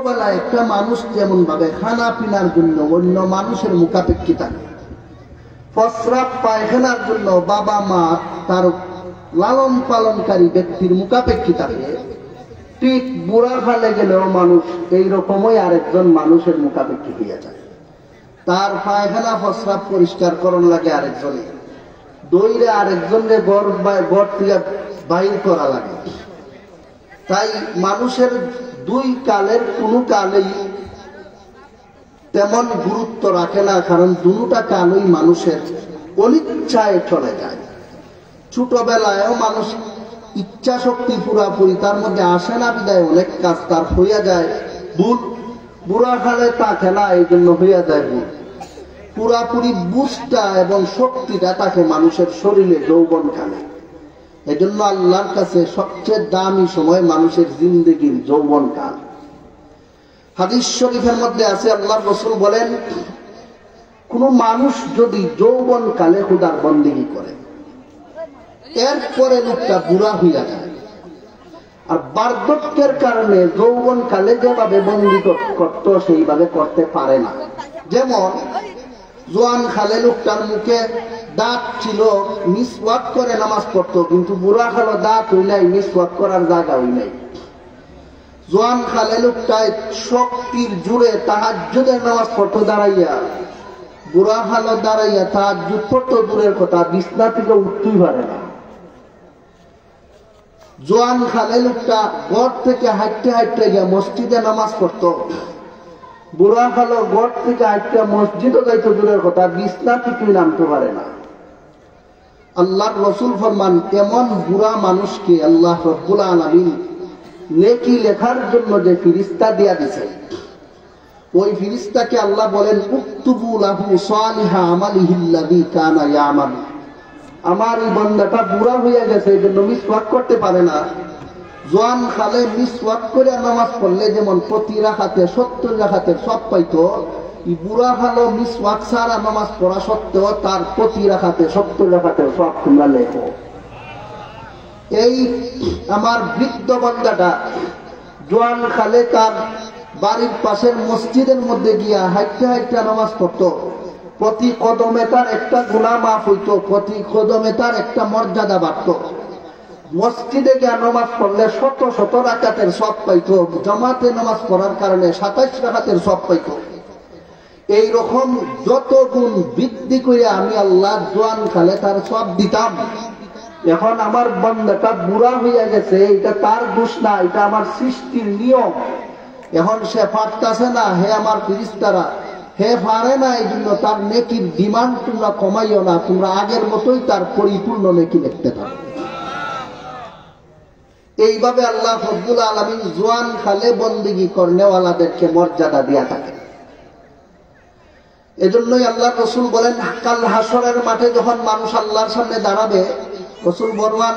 বেলায় একটা মানুষ যেমন ভাবে খানা পিনার জন্য অন্য মানুষের মুখাপেক্ষী থাকে, প্রস্রাব পায়খানার জন্য বাবা মা তার লালন পালনকারী ব্যক্তির মুখাপেক্ষী থাকে, ঠিক বুড়া কালে গেলেও মানুষ এইরকমই আরেকজন মানুষের মুখাপেক্ষী হইয়া যায়। তার পায়খানা প্রস্রাব পরিষ্কার করণ লাগে আরেকজনে, দইরে আরেকজনের গড় থেকে বাইর করা লাগে। তাই মানুষের দুই কালের কোনো কালেই তেমন গুরুত্ব রাখে না, কারণ দুটা কালই মানুষের অনিচ্ছায় চলে যায়। ছোটবেলায়ও মানুষ ইচ্ছা শক্তি পুরাপুরি তার মধ্যে আসে না, বিদায় অনেক কাজ তার হইয়া যায় ভুল। বুড়া কালে থাকে না, এই জন্য হইয়া যায় ভুল। পুরাপুরি বুঝটা এবং শক্তিটা থাকে মানুষের শরীরে যৌবন কালে। এই জন্য আল্লাহর কাছে সবচেয়ে দামি সময় মানুষের জিন্দেগির যৌবন কাল। হাদিস শরীফের মধ্যে আছে, আল্লাহর রাসূল বলেন, কোন মানুষ যদি যৌবন কালে খোদার বন্দেগী করে, এরপরে লোকটা বুড়া হইয়া যায়, আর বার্ধক্যের কারণে যৌবন কালে যেভাবে বন্দী করত সেইভাবে করতে পারে না। যেমন জোয়ান খালে লোকটার মুখে দাঁত ছিল, মিসওয়াক করে নামাজ পড়তো, কিন্তু বুড়া খালো দাঁত হই নাই, মিসওয়াক করার জায়গা হই নাই। জোয়ান খালে লোকটায় শক্তির জুড়ে তাহাজ্জুদের নামাজ পড়তো দাঁড়াইয়া, বুড়া খালো দাঁড়াইয়া তাহাজ্জুদ পড়তো দূরের কথা, বিছনা থেকে উঠতেই পারে না। জোয়ান খালে লোকটা ঘর থেকে হাঁটতে হাঁটতে গিয়া মসজিদে নামাজ পড়তো, বুড়া খালো ঘর থেকে হাঁটতে মসজিদও যাইতো দূরের কথা, বিছনা থেকে নামতে পারে না। আল্লাহর রাসূল ফরমান, এমন বুড়া মানুষকে আল্লাহ রাব্বুল আলামিন নেকি লেখার জন্য যে ফেরেশতা দিয়া দিয়েছে, ওই ফেরেশতাকে আল্লাহ বলেন, উকতুবু লাহু সালিহা আমালিহিল্লাযী কানা ইয়ামাল। আমার এই বান্দাটা বুড়া হয়ে গেছে, এই জন্য মিসওয়াক করতে পারে না। জোয়ান খালে মিসওয়াক করে নামাজ পড়লে যেমন প্রতি রাকাতে 70 রাকাতের সব পাইতো, এই বুড়া খালো মিসওয়াক ছাড়া নামাজ পড়া সত্ত্বেও তার প্রতি রাকাতে 70 রাকাতের সব তোমরা লেখো। এই আমার বৃদ্ধ বান্দাটা জোয়ান খালে তার বাড়ির পাশের মসজিদের মধ্যে গিয়া হাঁটতে হাঁটতে নামাজ পড়তো, প্রতি কদমে তার একটা গুনাহ মাফ হইতো, প্রতি কদমে তার একটা মর্যাদা বাড়তো। মসজিদে গিয়া নামাজ পড়লে শত শত রাকাতের সব পাইতো, জামাতে নামাজ পড়ার কারণে 27 রাকাতের সব পাইতো। এইরকম যত গুণ বৃদ্ধি করে আমি আল্লাহ জোয়ান খালে তার সব দিতাম। এখন আমার বান্দাটা বুড়া হইয়া গেছে, এটা তার দোষ না, এটা আমার সৃষ্টির নিয়ম। এখন সে পারতাছে না, হে আমার ফেরেশতারা, হে পারে না, এই জন্য তার নেকির ডিমান্ড তোমরা কমাইও না, তোমরা আগের মতোই তার পরিপূর্ণ নেকি লিখতে থাকো। এইভাবে আল্লাহ রাব্বুল আলামিন জোয়ান খালে বন্দেগী করনেওয়ালাদেরকে মর্যাদা দিয়া থাকে। এজন্যই আল্লাহর রাসূল বলেন, কাল হাসরের মাঠে যখন মানুষ আল্লাহর সামনে দাঁড়াবে, রাসূল বলবেন,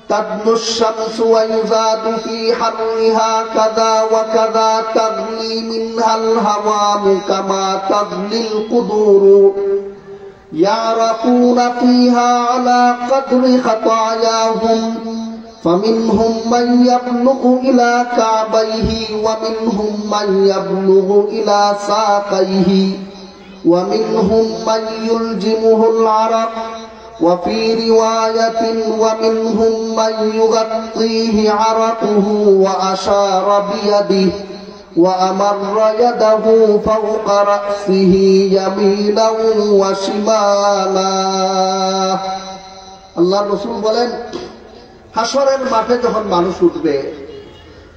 তাদনুশ শামসু ওয়া ইউজাদু ফি হাররিহা কাযা ওয়া কাযা তাগলি মিনহাল হাওয়ামু কামা তাগলিল কুদুরু ইয়ারাফুনা ফিহা আলা কদরি খাতায়াহুম فمنهم من يبلغ إلى كعبيه ومنهم من يبلغ إلى ساقيه ومنهم من يلجمه العرق وفي رواية ومنهم من يغطيه عرقه وأشار بيده وأمر يده فوق رأسه يمينا وشمالا। আল্লাহর রাসূল বলেন, হাসরের মাঠে যখন মানুষ উঠবে,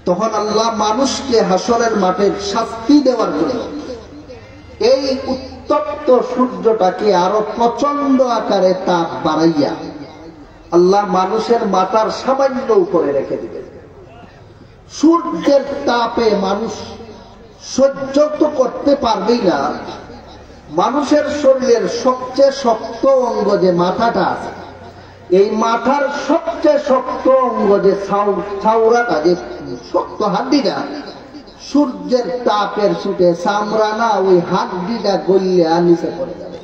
তখন আল্লাহ মানুষকে হাসরের মাঠে শাস্তি দেওয়ার জন্য এই উত্তপ্ত সূর্যটাকে আরো প্রচন্ড আকারে তাপ বাড়াইয়া আল্লাহ মানুষের মাথার সামান্য উপরে রেখে দিবে। সূর্যের তাপে মানুষ সহ্য তো করতে পারবেই না। মানুষের শরীরের সবচেয়ে শক্ত অঙ্গ যে মাথাটা আছে, এই মাথার সবচেয়ে শক্ত অঙ্গ যে ছাউরাটা, যে শক্ত হাড্ডিটা, সূর্যের তাপের ছুটে চামড়া না, ওই হাড্ডিটা গলিয়া নিচে পড়ে যাবে।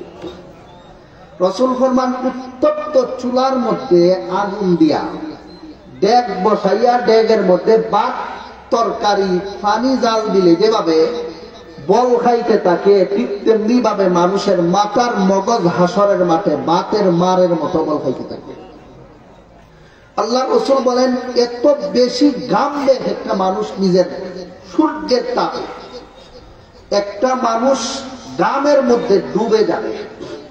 রাসূল ফরমান, উত্তপ্ত চুলার মধ্যে আগুন দিয়া ডেক বসাইয়া ডেগের মধ্যে ভাত তরকারি পানি জাল দিলে যেভাবে বল খাইতে থাকে, ঠিক তেমনি ভাবে মানুষের মাথার মগজ হাসরের মাঠে বাতের মারের মতো বল খাইতে থাকে। আল্লাহ রাসূল বলেন, এত বেশি ঘামবে একটা মানুষ নিজের সূর্যের তাপে, একটা মানুষ ঘামের মধ্যে ডুবে যাবে।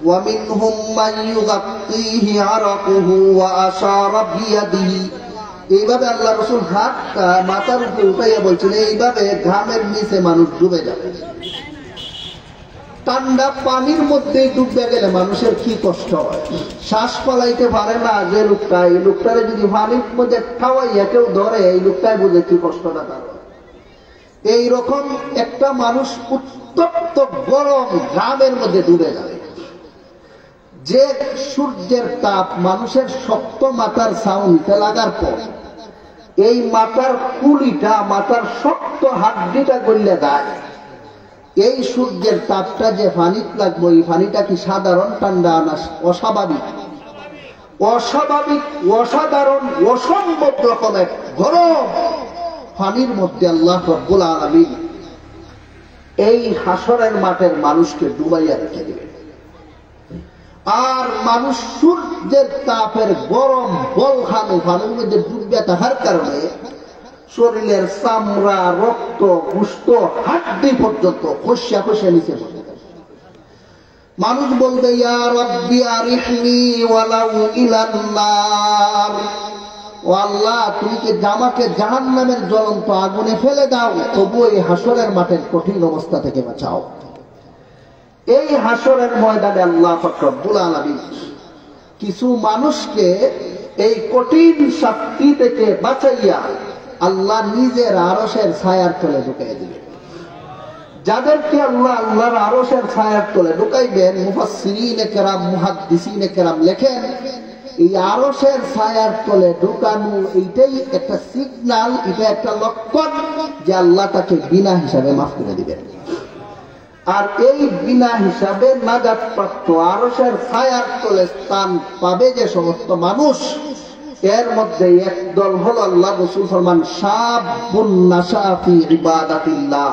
وَمِنْهُمْ مَنْ يُغَطِّيهِ عَرَقُهُ وَأَشَارَ بِيَدِهِ। এইভাবে আল্লাহ রাসূল হাতটা মাথার উপরে উঠাইয়া বলছেন, এইভাবে ঘামের নিচে মানুষ ডুবে যাবে। ঠান্ডা পানির মধ্যে ডুবে গেলে মানুষের কি কষ্ট হয়, শ্বাস ফলাইতে পারে না যে লোকটা, এই লোকটারে যদি পানির মধ্যে খাওয়াইয়া কেউ ধরে, এই লোকটাই বুঝে কি কষ্টটা তার। এইরকম একটা মানুষ উত্তপ্ত গরম ঘামের মধ্যে ডুবে যাবে। যে সূর্যের তাপ মানুষের শক্ত মাথার ছাউনিতে লাগার পর এই মাথার কুলিটা, মাথার শক্ত হাড্ডিটা গলে যায়, এই সূর্যের তাপটা যে পানিতে লাগবে, এই পানিটা কি সাধারণ ঠান্ডা না অস্বাভাবিক? অস্বাভাবিক, অসাধারণ, অসম্ভব রকমের গরম পানির মধ্যে আল্লাহ রাব্বুল আলামিন এই হাসরের মাঠের মানুষকে ডুবাইয়া রেখে দিবেন। আর মানুষ সূর্যের তাপের গরম বলখানো পানির মধ্যে ডুবে থাকার কারণে শরীরের চামড়া, রক্ত, গোশত, হাড্ডি পর্যন্ত খসিয়া খসিয়া নিচে পড়ে। মানুষ বলবে, ইয়া রাব্বি আরিহনি ওয়ালাউ ইলান নার, ও আল্লাহ তুমি কি আমাকে জাহান্নামের জ্বলন্ত আগুনে ফেলে দাও, তবু এই হাসরের মাঠের কঠিন অবস্থা থেকে বাঁচাও। এই হাসরের ময়দানে আল্লাহ পাক রব্বুল আলামিন কিছু মানুষকে এই কঠিন শাস্তি থেকে বাঁচাইয়া আল্লাহ নিজের আরশের ছায়ার তলে ঢুকাই দিবেন। যাদেরকে আল্লাহ আল্লাহর আরশের ছায়ার তলে ঢুকাইবেন, মুফাসসিরিনে কেরাম, মুহাদ্দিসিনে কেরাম লেখেন, এই আরশের ছায়ার তলে ঢুকানো এইটাই একটা সিগন্যাল, এটা একটা লক্ষণ যে আল্লাহ তাকে বিনা হিসাবে মাফ করে দিবেন। আর এই বিনা হিসাবে নাজাত প্রাপ্ত আরশের ছায়ার তলে স্থান পাবে যে সমস্ত মানুষ, এর মধ্যে একদল হলো আল্লাহ রাসূল ফরমান, শাবুন নাশা ফি ইবাদাতিল্লাহ,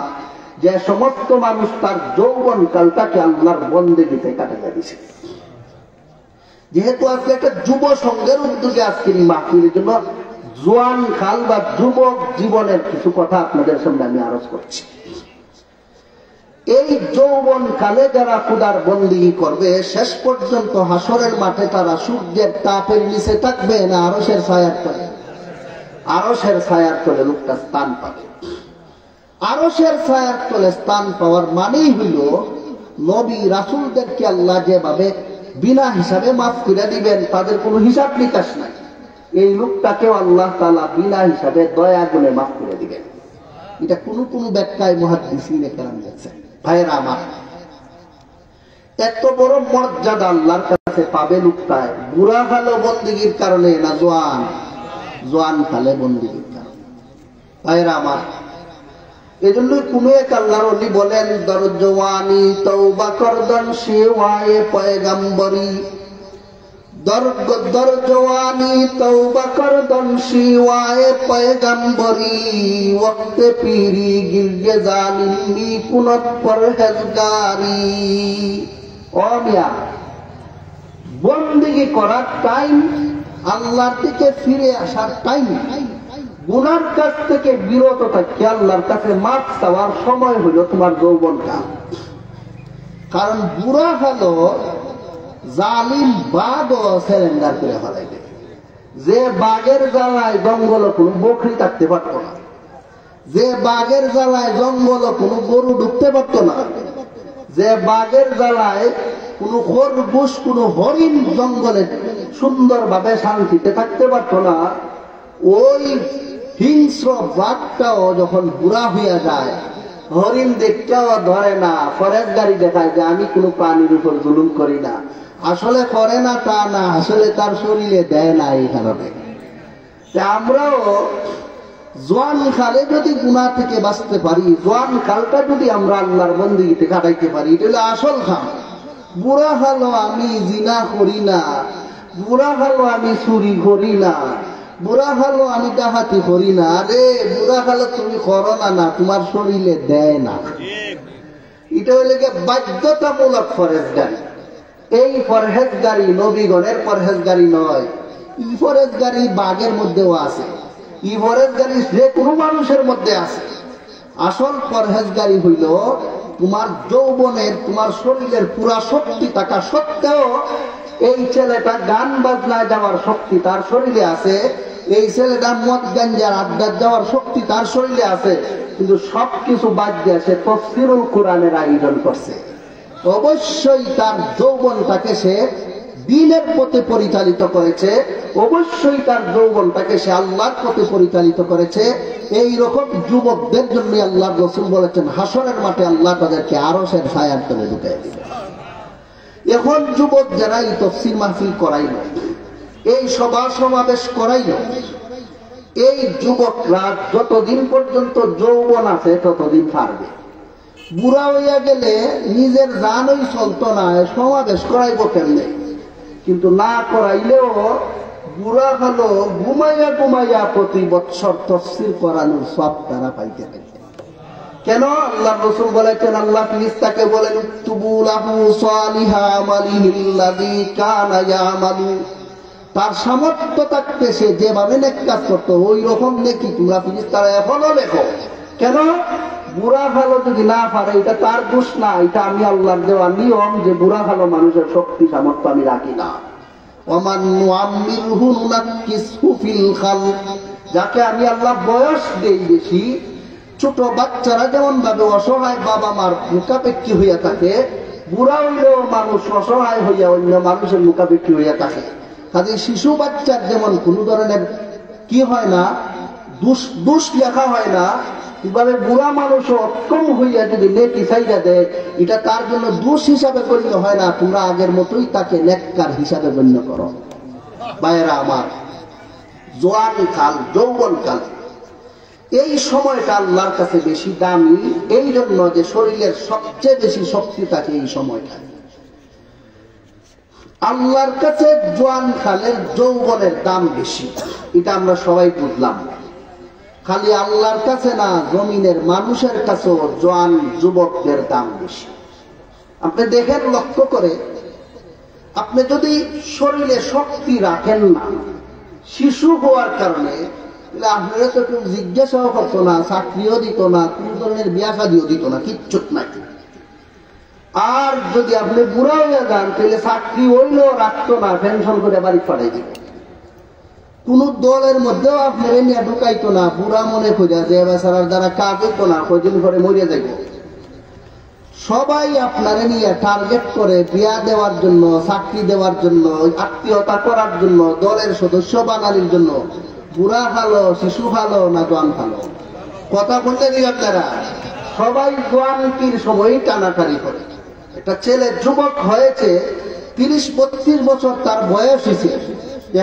যে সমস্ত মানুষ তার যৌবন কালটাকে আল্লাহর বন্দেগীতে কাটাইয়া দিয়েছে। যেহেতু আজকে একটা যুব সংঘের উদ্যোগে আজকের এই মাহফিলের জন্য জোয়ান কাল বা যুবক জীবনের কিছু কথা আপনাদের সামনে আমি আরজ করছি। এই যৌবন কালে যারা খুদার বন্দেগী করবে, শেষ পর্যন্ত হাসরের মাঠে তারা সূর্যের তাপের নিচে থাকবে না আরশের ছায়ার তলে? আরশের ছায়ার তলে লোকটা স্থান পাবে। আরশের ছায়ার তলে স্থান পাওয়ার মানেই হইল নবী রাসূলদেরকে আল্লাহ যেভাবে বিনা হিসাবে মাফ করে দিবেন, তাদের কোনো হিসাব নিকাশ নাই, এই লোকটাকেও আল্লাহ তাআলা বিনা হিসাবে দয়া গুণে মাফ করে দিবেন। এটা কোন কোন ব্যাখ্যায় মুহাদ্দিসিনে কেরাম লিখছেন। ভাইয়েরা আমার, এত বড় মর্যাদা আল্লাহর কাছে পাবে লোকটায় বুড়া কালো বন্দেগীর কারণে না জোয়ান কালে বন্দেগীর কারণে? ভাইয়েরা আমার, এজন্যই কোন এক আল্লাহর ওলি বলেন, দরজওয়ানি তওবা করদন সেওয়ায়ে পয়গম্বরি, দরজওয়ানি তওবা করদন সেওয়ায়ে পয়গম্বরি, ওয়াক্তে পীরি গিরগে জালিমি কুনত পরহেজগারি। ও মিয়া, বন্দেগী করার টাইম, আল্লাহর দিকে ফিরে আসার টাইম, গুনার কাছ থেকে বিরত থাকি আল্লাহর কাছে মাফ চাওয়ার সময় হলো তোমার যৌবনকাল। কারণ বুড়া হলো জালিম বাঘও সারেন্ডার করে ফেলাইবে। যে বাঘের জ্বালায় জঙ্গলে কোনো বকরি থাকতে পারত না, যে বাঘের জ্বালায় জঙ্গলে কোনো গরু ঢুকতে পারত না, যে বাঘের জ্বালায় কোনো খরগোশ, কোনো হরিণ জঙ্গলে সুন্দরভাবে শান্তিতে থাকতে পারত না, ওই হিংস্র বাঘটাও যখন বুড়া হইয়া যায়, হরিণ দেখতেও ধরে না, ফরেস্ট গাড়ি দেখায় যে আমি কোনো প্রাণীর উপর জুলুম করি না, আসলে করে না তা না, আসলে তার শরীরে দেয় না। এই কারণে আমরাও জোয়ান কালে যদি গুনাহ থেকে বাঁচতে পারি, জোয়ান কালটা যদি আমরা আল্লাহর বন্দেগীতে কাটাইতে পারি, এটা হলো আসল কাম। বুড়া হলো আমি জিনা করি না, বুড়া হলো আমি চুরি করি না, বুড়া ভালো আমি ডাহাতি করি না। আরে বুড়া ভালো তুমি করো না, না তোমার শরীরে দেয় না। এটা হইলে গিয়ে বাধ্যতামূলক ফরজগারি। এই ফরহেজগারি নবীগণের ফরহেজগারি নয়। ই ফরজগারি বাঘের মধ্যেও আছে, ই ফরজগারি যে কোনো মানুষের মধ্যে আছে। আসল পরহেজগারি হইল তোমার যৌবনের, তোমার শরীরের পুরা শক্তি থাকা সত্ত্বেও এই ছেলেটা গান বাজনায় যাওয়ার শক্তি তার শরীরে আছে, এই ছেলেটা মদ গাঞ্জার আড্ডা যাওয়ার শক্তি তার শরীরে আছে, কিন্তু সবকিছু বাদ দিয়ে সে তাফসীরুল কোরআনের আয়োজন করছে। অবশ্যই তার যৌবনটাকে সে দ্বীনের পথে পরিচালিত করেছে, অবশ্যই তার যৌবনটাকে সে আল্লাহর পথে পরিচালিত করেছে। এই রকম যুবকদের জন্য আল্লাহর রাসূল বলেছেন হাসরের মাঠে আল্লাহ তাদেরকে আরশের ছায়ার তলে ঢুকিয়ে দিবে। এখন যুবক যারা এই তাফসীর মাহফিল করাইল, এই সভা সমাবেশ করাইল, এই যুবকরা যতদিন পর্যন্ত যৌবন আছে ততদিন পারবে। বুড়া হইয়া গেলে নিজের জানই চলতো না, সমাবেশ করাইব কেমনে? কিন্তু না করাইলেও বুড়া হলো ঘুমাইয়া ঘুমাইয়া প্রতি বৎসর তাফসীর করানোর সব তারা পাইতে পারে। কেন? আল্লাহ রাসূল বলেছেন, আল্লাহ ফেরেশতাকে বলেন তুবু লাহু সালিহা আমালিহিল্লাযী কানা ইয়ামালু। তার সামর্থ্য থাকতে সে যেভাবে নেক কাজ করতো ওই রকম নেকি তোমরা ফেরেশতারা এখনো লেখো। কেন? বুড়া ভালো যদি না পারে এটা তার দোষ না, এটা আমি আল্লাহর দেওয়া নিয়ম যে বুড়া ভালো মানুষের শক্তি সামর্থ্য আমি রাখি না। ওমান নুআম্মিরহু নুনাক্কিসহু ফিল খালক। যাকে আমি আল্লাহ বয়স দেই বেশি, ছোট বাচ্চারা যেমন ভাবে অসহায় বাবা মার মুখাপেক্ষী হইয়া থাকে, বুড়া হইলেও মানুষ অসহায় হইয়া অন্য মানুষের মুখাপেক্ষী হইয়া থাকে। কাজে শিশু বাচ্চার যেমন কোনো ধরনের কি হয় না, দোষ লেখা হয় না, এভাবে বুড়া মানুষও অক্ষম হইয়া যদি নেকি চাইয়া দেয় এটা তার জন্য দোষ হিসাবে গণ্য হয় না। তোমরা আগের মতোই তাকে নেককার হিসাবে গণ্য করো। ভাইয়েরা আমার, জোয়ান কাল, যৌবন কাল, এই সময়টা আল্লাহর কাছে বেশি দামি, এই জন্য যে শরীরের সবচেয়ে বেশি শক্তি থাকে এই সময়টা। আল্লাহর কাছে জোয়ান কালের যৌবনের দাম বেশি, এটা আমরা সবাই বুঝলাম। খালি আল্লাহর কাছে না, জমিনের মানুষের কাছেও জোয়ান যুবকদের দাম বেশি। আপনি দেখেন, লক্ষ্য করে, আপনি যদি শরীরে শক্তি রাখেন না শিশু হওয়ার কারণে, আপনারা তো কেউ জিজ্ঞাসাও করতো না, চাকরিও দিত না, কোন ধরনের বিয়া শাদিও দিত না, কিচ্ছু নাই। আর যদি আপনি বুড়া হয়ে যান তাহলে চাকরি হইলেও রাখতো না, পেনশন করে বাড়ি পাঠাই দিত। কোন দলের মধ্যেও আপনার নিয়ে ঢুকাইতো না, বুড়া মনে খোঁজা যে বেচারার দ্বারা কাজ হইতো না, কয়দিন পরে মরিয়া যাইব। সবাই আপনারে নিয়ে টার্গেট করে বিয়া দেওয়ার জন্য, চাকরি দেওয়ার জন্য, আত্মীয়তা করার জন্য, দলের সদস্য বানানোর জন্য। বুড়া ভালো, শিশু ভালো না জোয়ান ভালো? কথা বলতে দিই আপনারা, সবাই জোয়ানকির সময়ই টানাটানি করে। একটা ছেলে যুবক হয়েছে, 30-32 বছর তার বয়স হয়েছে,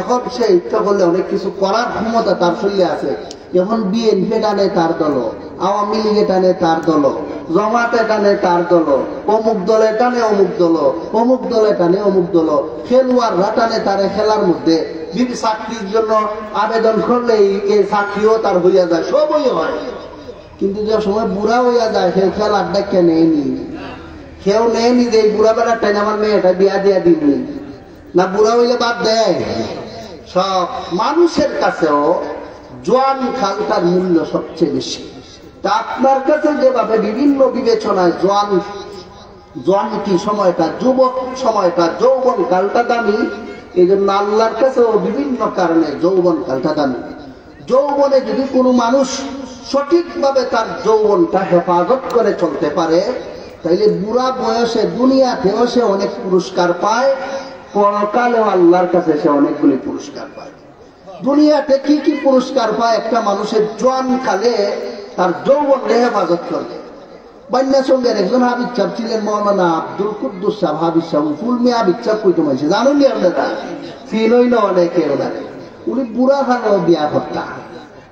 এখন সে ইচ্ছা করলে অনেক কিছু করার ক্ষমতা তার শরীরে আছে। এখন বিএনপি টানে তার দল, আওয়ামী লীগে টানে তার দল, জামাতে টানে তার দল, অমুক দলে টানে অমুক দল, অমুক দলে টানে অমুক দল, খেলোয়াড়রা টানে তারে খেলার মধ্যে। চাকরির জন্য আবেদন করলে এই চাকরিও তার হইয়া যায়, সবই হয়। কিন্তু যে সময় বুড়া হইয়া যায় সে খেলার ডাক্কা নেয়নি, কেউ নেয়নি যে বুড়া বেড়ার টাইম আমার মেয়েটা বিয়া দিয়া দিবি না, বুড়া হইলে বাদ দেয়। সব মানুষের কাছেও জোয়ান কালটার মূল্য সবচেয়ে বেশি। তা আপনার কাছে যেভাবে বিভিন্ন বিবেচনায় জোয়ান কি সময়টা, যুবক সময়টা, যৌবন কালটা দামি, এই জন্য আল্লাহর কাছেও বিভিন্ন কারণে যৌবন কালটা দামি। যৌবনে যদি কোনো মানুষ সঠিকভাবে তার যৌবনটা হেফাজত করে চলতে পারে তাইলে বুড়া বয়সে দুনিয়াতেও সে অনেক পুরস্কার পায়, পরকালেও আল্লাহর কাছে সে অনেকগুলি পুরস্কার পায়। দুনিয়াতে কি কি পুরস্কার পায়? একটা মানুষের জোয়ান কালে তার যৌবন হেফাজত করবে। বান্যা সঙ্গের একজন হাবিজ সাহেব ছিলেন, মৌলানা আব্দুল কুদ্দুস সাহেব হাবিজ সাহেব, ফুল মিয়া হাবিজ সাহেব কইতে মাইছে, জানেন নি আপনারা? চিনই না অনেকে ওনারে। উনি বুড়া খানো বিয়া করতা,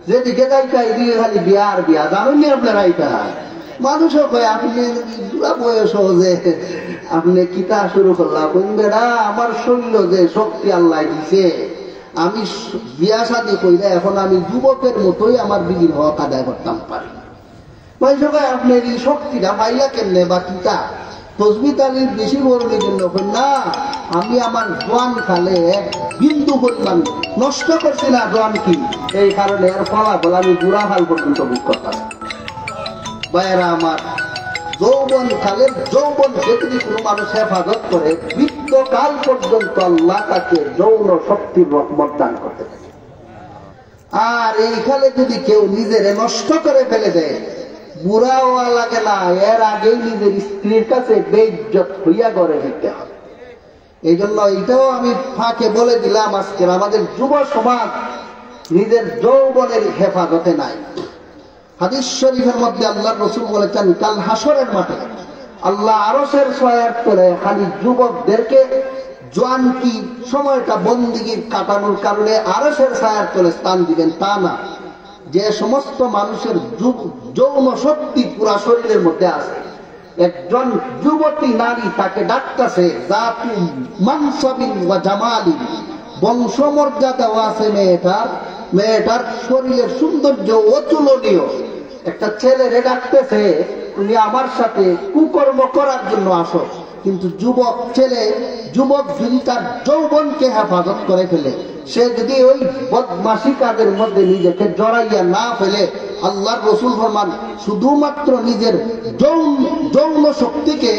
যেদিকে যাইতা এদিকে খালি বিয়া আর বিয়া, জানেন নি আপনারা? এটা মানুষও কয় আপনি বুড়া বয়স যে আপনি কিতা শুরু করলাম, বেড়া আমার শরীর যে শক্তি আল্লাহ দিছে, আমি বিয়া শাদী কইলে এখন আমি যুবকের মতোই আমার বিবির হক আদায় করতাম পারি। আপনার এই শক্তিটা পাইলা কেমনে বা কিতা তসবি তালির বেশি বড়ি জন্য না, আমি আমার জোয়ান কালে এক বিন্দু পরিমাণ নষ্ট করছি না জোয়ান কি, এই কারণে এর ফলাফল আমি বুড়া হাল পর্যন্ত ভোগ করতাম। ভাইয়েরা আমার, যৌবন কালের যৌবন যদি কোনো মানুষ হেফাজত করে বৃদ্ধকাল পর্যন্ত আল্লাহ তাকে যৌন শক্তির রহমত দান করতে পারে। আর এইখানে যদি কেউ নিজের নষ্ট করে ফেলে দেয়, বুড়াও লাগে না, এর আগেই নিজের স্ত্রীর কাছে বেইজ্জত হইয়া গড়ে দিতে হবে। এই জন্য এইটাও আমি ফাঁকে বলে দিলাম, আজকে আমাদের যুব সমাজ নিজের যৌবনের হেফাজতে নাই। হাদিস শরীফের মধ্যে আল্লাহ রসুল বলেছেন, কাল হাসরের মাঠে আল্লাহ আরশের ছায়ার তলে খালি যুবকদেরকে জোয়ান কি সময়টা বন্দিগির কাটানোর কারণে আরশের ছায়ার তলে স্থান দিবেন তা না, যে সমস্ত মানুষের যৌন শক্তি পুরা শরীরের মধ্যে আছে, একজন যুবতী নারী তাকে ডাকতেছে জাতু মানসাবিন ওয়া জামালিন, বংশমর্যাদাও আছে মেয়েটার শরীরের সৌন্দর্য অতুলনীয়, একটা ছেলেরে ডাকতেছে তুমি আমার সাথে কুকর্ম করার জন্য আসো। কিন্তু যুবক যদি তার যৌবনকে হেফাজত করে ফেলে, সে যদি ওই বদমাশি কাজের মধ্যে নিজেকে জড়াইয়া না ফেলে, আল্লাহর রাসূল ফরমান শুধুমাত্র নিজের যৌন শক্তিকে,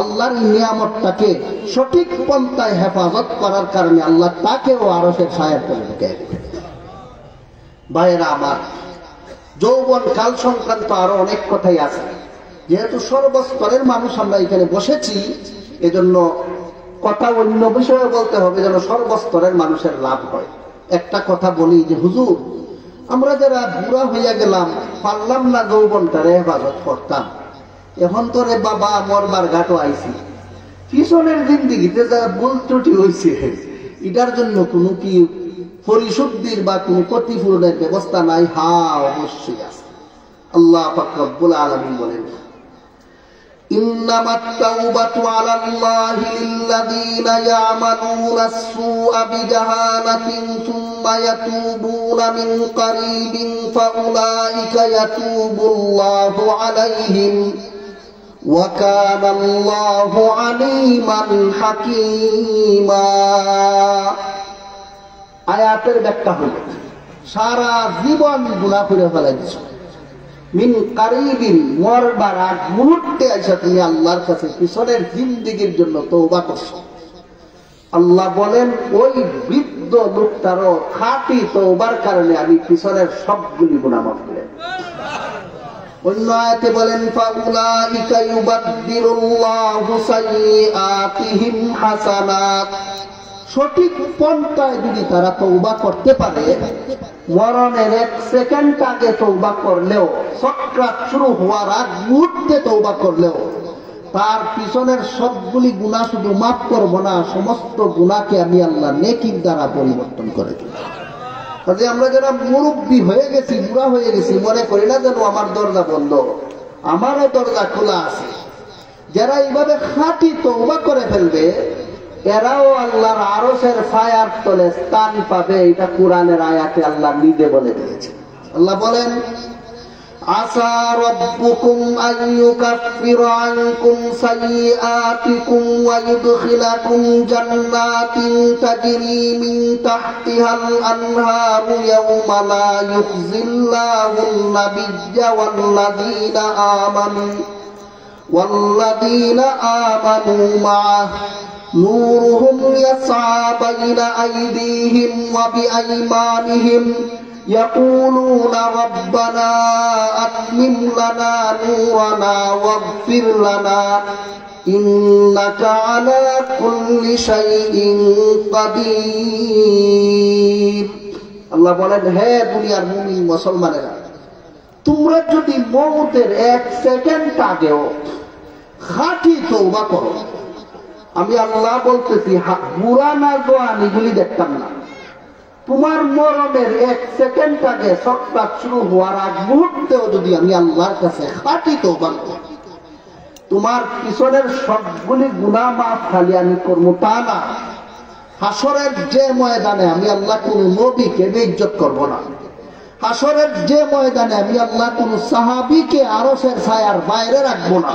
আল্লাহর নিয়ামতটাকে সঠিক পন্থায় হেফাজত করার কারণে আল্লাহ তাকেও আরশের ছায়ার তলে ঢুকিয়ে দিবেন। ভাইয়েরা আমার, যৌবন কাল সংক্রান্ত আরো অনেক কথাই আছে। যেহেতু সর্বস্তরের মানুষ আমরা এখানে বসেছি, এজন্য কথা অন্য বিষয়ে বলতে হবে যেন সর্বস্তরের মানুষের লাভ হয়। একটা কথা বলি যে হুজুর, আমরা যারা বুড়া হইয়া গেলাম, পারলাম না যৌবনটারে হেফাজত করতাম, এখন তো রে বাবা মরবার ঘাটও আইছি, পিছনের জিন্দিগিতে যারা ভুল ত্রুটি হয়েছে এটার জন্য কোনো কি পরিশুদ্ধির বা কোনো ক্ষতিপূরণের ব্যবস্থা নাই? হ্যাঁ, অবশ্যই আছে। আল্লাহ পাক রব্বুল আলামিন বলেন, ইন্নামাত তাওবাতু আলাল্লাহি লিল্লাযীনা ইয়ামালুনাস সুআ বিজাহালাতিন সুম্মা ইয়াতুবুনা মিন কারীবিন ফাউলাইকা ইয়াতুবুল্লাহু আলাইহিম ওয়া কানাল্লাহু আলীমান হাকীমা। আয়াতের ব্যাখ্যা হল, সারা জীবন গুনাহ করে ফেলেছ, মিন কারিবিন মরবার আগ মুহূর্তে আইসা তুমি আল্লাহর কাছে পিছনের জিন্দেগির জন্য তওবা করছো। আল্লাহ বলেন ওই বৃদ্ধ লোকটারও খাঁটি তওবার কারণে আমি পিছনের সবগুলি গুনাহ মাফ করে। অন্য আয়াতে বলেন, ফাউলাইকা ইউবাদদিলুল্লাহু সাইয়্যাতিহিম হাসানাত। সঠিক পন্থায় যদি তারা তওবা করতে পারে, মরণের 1 সেকেন্ড আগে তওবা করলেও, সাকরাত শুরু হওয়ার আগ মুহূর্তে তওবা করলেও তার পিছনের সবগুলি গুনাহ শুধু মাফ করব না, সমস্ত গুনাহকে আমি আল্লাহ নেকির দ্বারা পরিবর্তন করে দেব। কাজে আমরা যারা মুরব্বী হয়ে গেছি, বুড়া হয়ে গেছি, মনে করি না যেন আমার দরজা বন্ধ, আমারও দরজা খোলা আছে। যারা এইভাবে খাঁটি তওবা করে ফেলবে, এরাও আল্লাহর আরশের ছায়ার তলে স্থান পাবে। এটা কোরআনের আয়াতে আল্লাহ নিজে বলে দিয়েছে। আল্লাহ বলেন, আসা রাব্বুকুম আন ইউকাফিরা আনকুম সাইয়্যাতিকুম ওয়া ইউদখিলাকুম জান্নাতিন তাজরি মিন তাহতিহাল আনহারু ইয়াওমা লা ইউখজিল্লাহুন নাবিয়্যা ওয়াল্লাযীনা আমানু মা'আহু نورهم يسعى بين أيديهم وبأيمانهم يقولون ربنا أتمم لنا نورنا واغفر لنا إنك على كل شيء قدير। আল্লাহ বলেন, হে দুনিয়ার মুমিন মুসলমানেরা, তোমরা যদি মওতের 1 সেকেন্ড আগেও খাঁটি তওবা করো, আমি আল্লাহ বলতেছি, বুড়া না জোয়ান এগুলি দেখতাম না, তোমার মরণের 1 সেকেন্ড আগে সাকরাত শুরু হওয়ার আগ মুহূর্তেও যদি আমি আল্লাহর কাছে খাঁটি তওবা করি, তোমার পিছনের সবগুলি গুনাহ মাফ খালি আমি করবো তা না, হাসরের যে ময়দানে আমি আল্লাহ কোন নবীকে বেইজ্জত করব না, হাসরের যে ময়দানে আমি আল্লাহ কোন সাহাবীকে আরশের ছায়ার বাইরে রাখবো না,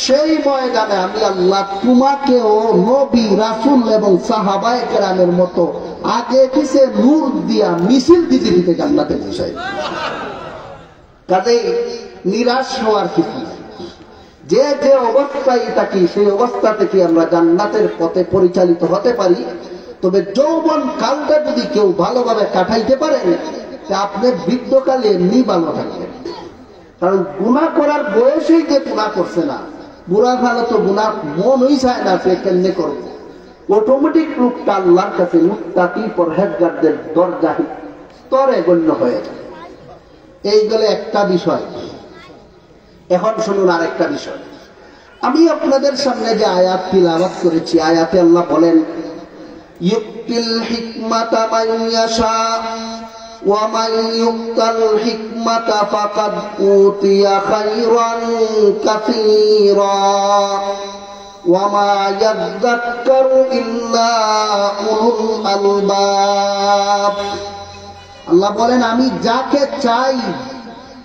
সেই ময়দানে আমি আল্লাহ তোমাকেও নবী রাসূল এবং সাহাবায়ে কেরামের মতো আগে পিছে নূর দিয়া মিছিল দিতে দিতে জান্নাতে পৌঁছাই। কাজেই নিরাশ হওয়ার কিছু নেই। যে যে অবস্থায় থাকি সেই অবস্থা থেকে আমরা জান্নাতের পথে পরিচালিত হতে পারি। তবে যৌবন কালটা যদি কেউ ভালোভাবে কাটাইতে পারেন, আপনি বৃদ্ধকালে এমনি ভালো থাকবেন। কারণ গুনাহ করার বয়সেই যে গুনাহ করছে না, বুড়া কালে তো গুনাহ মনই চায় না সে কেমনে করবে। অটোমেটিক রূপটা আল্লাহর কাছে মুত্তাকি পরহেজগারদের দরজা স্তরে গণ্য হয়ে যায়। এই গেলে একটা বিষয়। এখন শুনুন আরেকটা বিষয়। আমি আপনাদের সামনে যে আয়াত তিলাওয়াত করেছি, আয়াতে আল্লাহ বলেন ইউতিল হিকমাতা মান ইয়াশা ওয়া মান ইউতাল হিকমাতা ফাকাদ উতিয়া খায়রান কাসীরা ওয়া মা ইয়াযাক্কারু ইল্লা উলুল আলবাব। আল্লাহ বলেন আমি যাকে চাই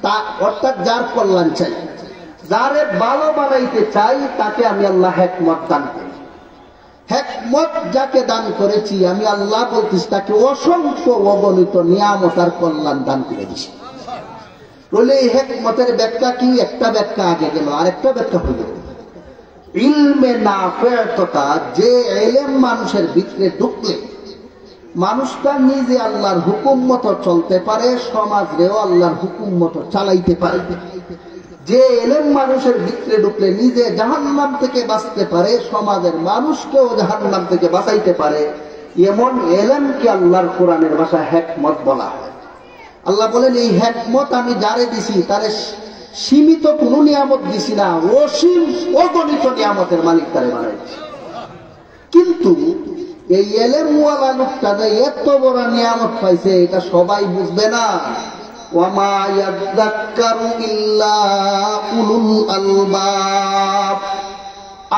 তা, অর্থাৎ যার কল্যাণ চাই, যারে ভালো বানাইতে চাই তাকে আমি আল্লাহ হিকমত দান করি। হিকমত যাকে দান করেছি আমি আল্লাহ বলতেছি তাকে অসংখ্য অগণিত নিয়ামত আর কল্যাণ দান করে দিছি। বলে এই হিকমতের ব্যাখ্যা কি? একটা ব্যাখ্যা আগে গেল, আরেকটা ব্যাখ্যা হইল ইলমে নাফি'তটা, যে ইলম মানুষের ভিতরে ঢুকলে মানুষটা নিজে আল্লাহর হুকুম মতো চলতে পারে, সমাজেও আল্লাহর হুকুম মতো চালাইতে পারে। যে ইলম মানুষের ভিতরে ঢুকলে নিজে জাহান্নাম থেকে বাঁচতে পারে, সমাজের মানুষকেও জাহান্নাম থেকে বাঁচাইতে পারে, এমন ইলমকে আল্লাহর কোরআনের ভাষায় হিকমত বলা হয়। আল্লাহ বলেন এই হিকমত আমি যারে দিছি তারে সীমিত কোন নিয়ামত দিছি না, অসীম অগণিত নিয়ামতের মালিক তারে বানাইছি। কিন্তু এই ইলমওয়ালা লোকটা যে এত বড় নিয়ামত পাইছে এটা সবাই বুঝবে না। ওয়া মা ইয়াযাক্কারু ইল্লা উলুল আলবাব।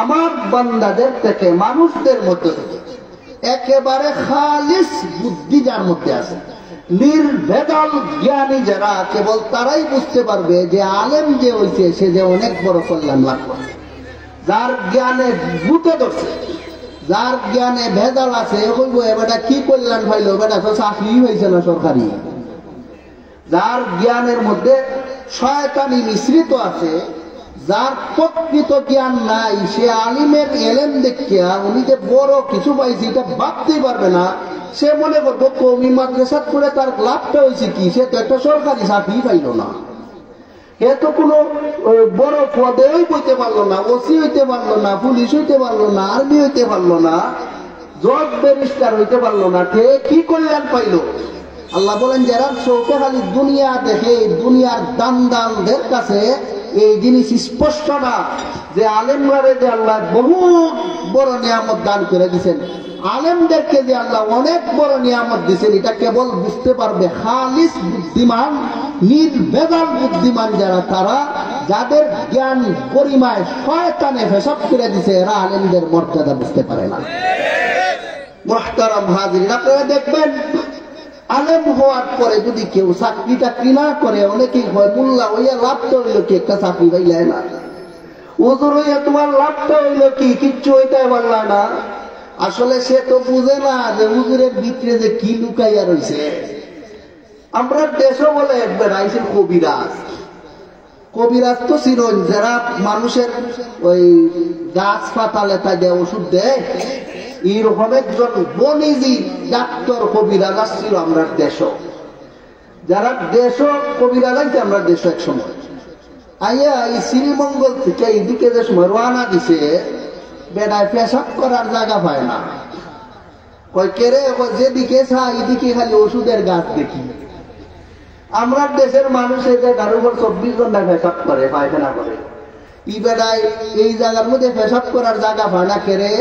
আমার বান্দাদের থেকে, মানুষদের মধ্যে থেকে একেবারে খালিস বুদ্ধি যার মধ্যে আছে, নির্ভেজাল জ্ঞানী যারা, কেবল তারাই বুঝতে পারবে যে আলেম যে হইছে সে যে অনেক বড় কল্যাণ লাভ করে। যার জ্ঞানে ভূতে ধরছে, যার জ্ঞানে ভেজাল আছে, বেটা কি কল্যাণ পাইলো, বেটা তো চাকরি হয়েছে না সরকারি। যার জ্ঞানের মধ্যে শয়তানি মিশ্রিত আছে, যার প্রকৃত জ্ঞান নাই, সে আলিমের এলেম দেখিয়া উনি যে বড় কিছু পাইছে এটা ভাবতেই পারবে না। সে মনে করবো কওমি মাদ্রাসা করে তার লাভটা হয়েছে কি, সে তো একটা সরকারি চাকরি পাইল না, এ তো কোনো বড় পদেই বইতে পারলো না, ওসি হইতে পারলো না, পুলিশ হইতে পারলো না, আর্মি হইতে পারলো না, জজ ব্যারিস্টার হইতে পারলো না, কি কল্যাণ পাইলো? আল্লাহ বলেন যারা চোখে খালি দুনিয়া দেখে, দুনিয়ার দানদানদের কাছে এই জিনিস স্পষ্ট না যে আলেমরারে যে আল্লাহ বহুত বড় নিয়ামত দান করে দিচ্ছেন, আলেমদেরকে যে আল্লাহ অনেক বড় নিয়ামত দিচ্ছেন, এটা কেবল বুঝতে পারবে খালিস বুদ্ধিমান, নির্ভেজাল বুদ্ধিমান যারা, তারা যাদের জ্ঞান পরিমায় শয়তানে ফেসাব করে দিছে, এরা আলেমদের মর্যাদা বুঝতে পারে না। মুহতারাম হাজিরিন, আপনারা দেখবেন আলেম হওয়ার পরে যদি কেউ চাকরি টাকরি না করে, অনেকেই হয় মোল্লা হইয়া লাভটা হইল কি, একটা চাকরি পাইলে না, হুজুর হইয়া তোমার লাভটা হইল কি, কিচ্ছু হইতে পারলা না। আসলে সে তো বুঝে না যে হুজুরের ভিতরে যে কি লুকাইয়া রয়েছে। আমরা দেশও বলে একবার আইসেন কবিরাজ, কবিরাজ তো চিরন যারা মানুষের ওই গাছ পাতালে তাই ওষুধ দেয়, এইরকম একজন বনিজি ডাক্তার কবিরাজ আসছিল আমরা দেশ, যারা দেশ কবিরাজ আইছে আমরা দেশ এক সময় আইয়া এই শ্রীমঙ্গল থেকে এইদিকে যে সময় রওনা দিছে, বেড়ায় পেশাব করার জায়গা পায় না, কয় কেরে যেদিকে চাই এদিকে খালি ওষুধের গাছ দেখি। আমরা দেশের মানুষ এই জায়গার উপর 24 ঘন্টা পেশাব করে, পায়খানা করে, ই বেড়ায় এই জায়গার মধ্যে পেশাব করার জায়গা পায় না, কেরে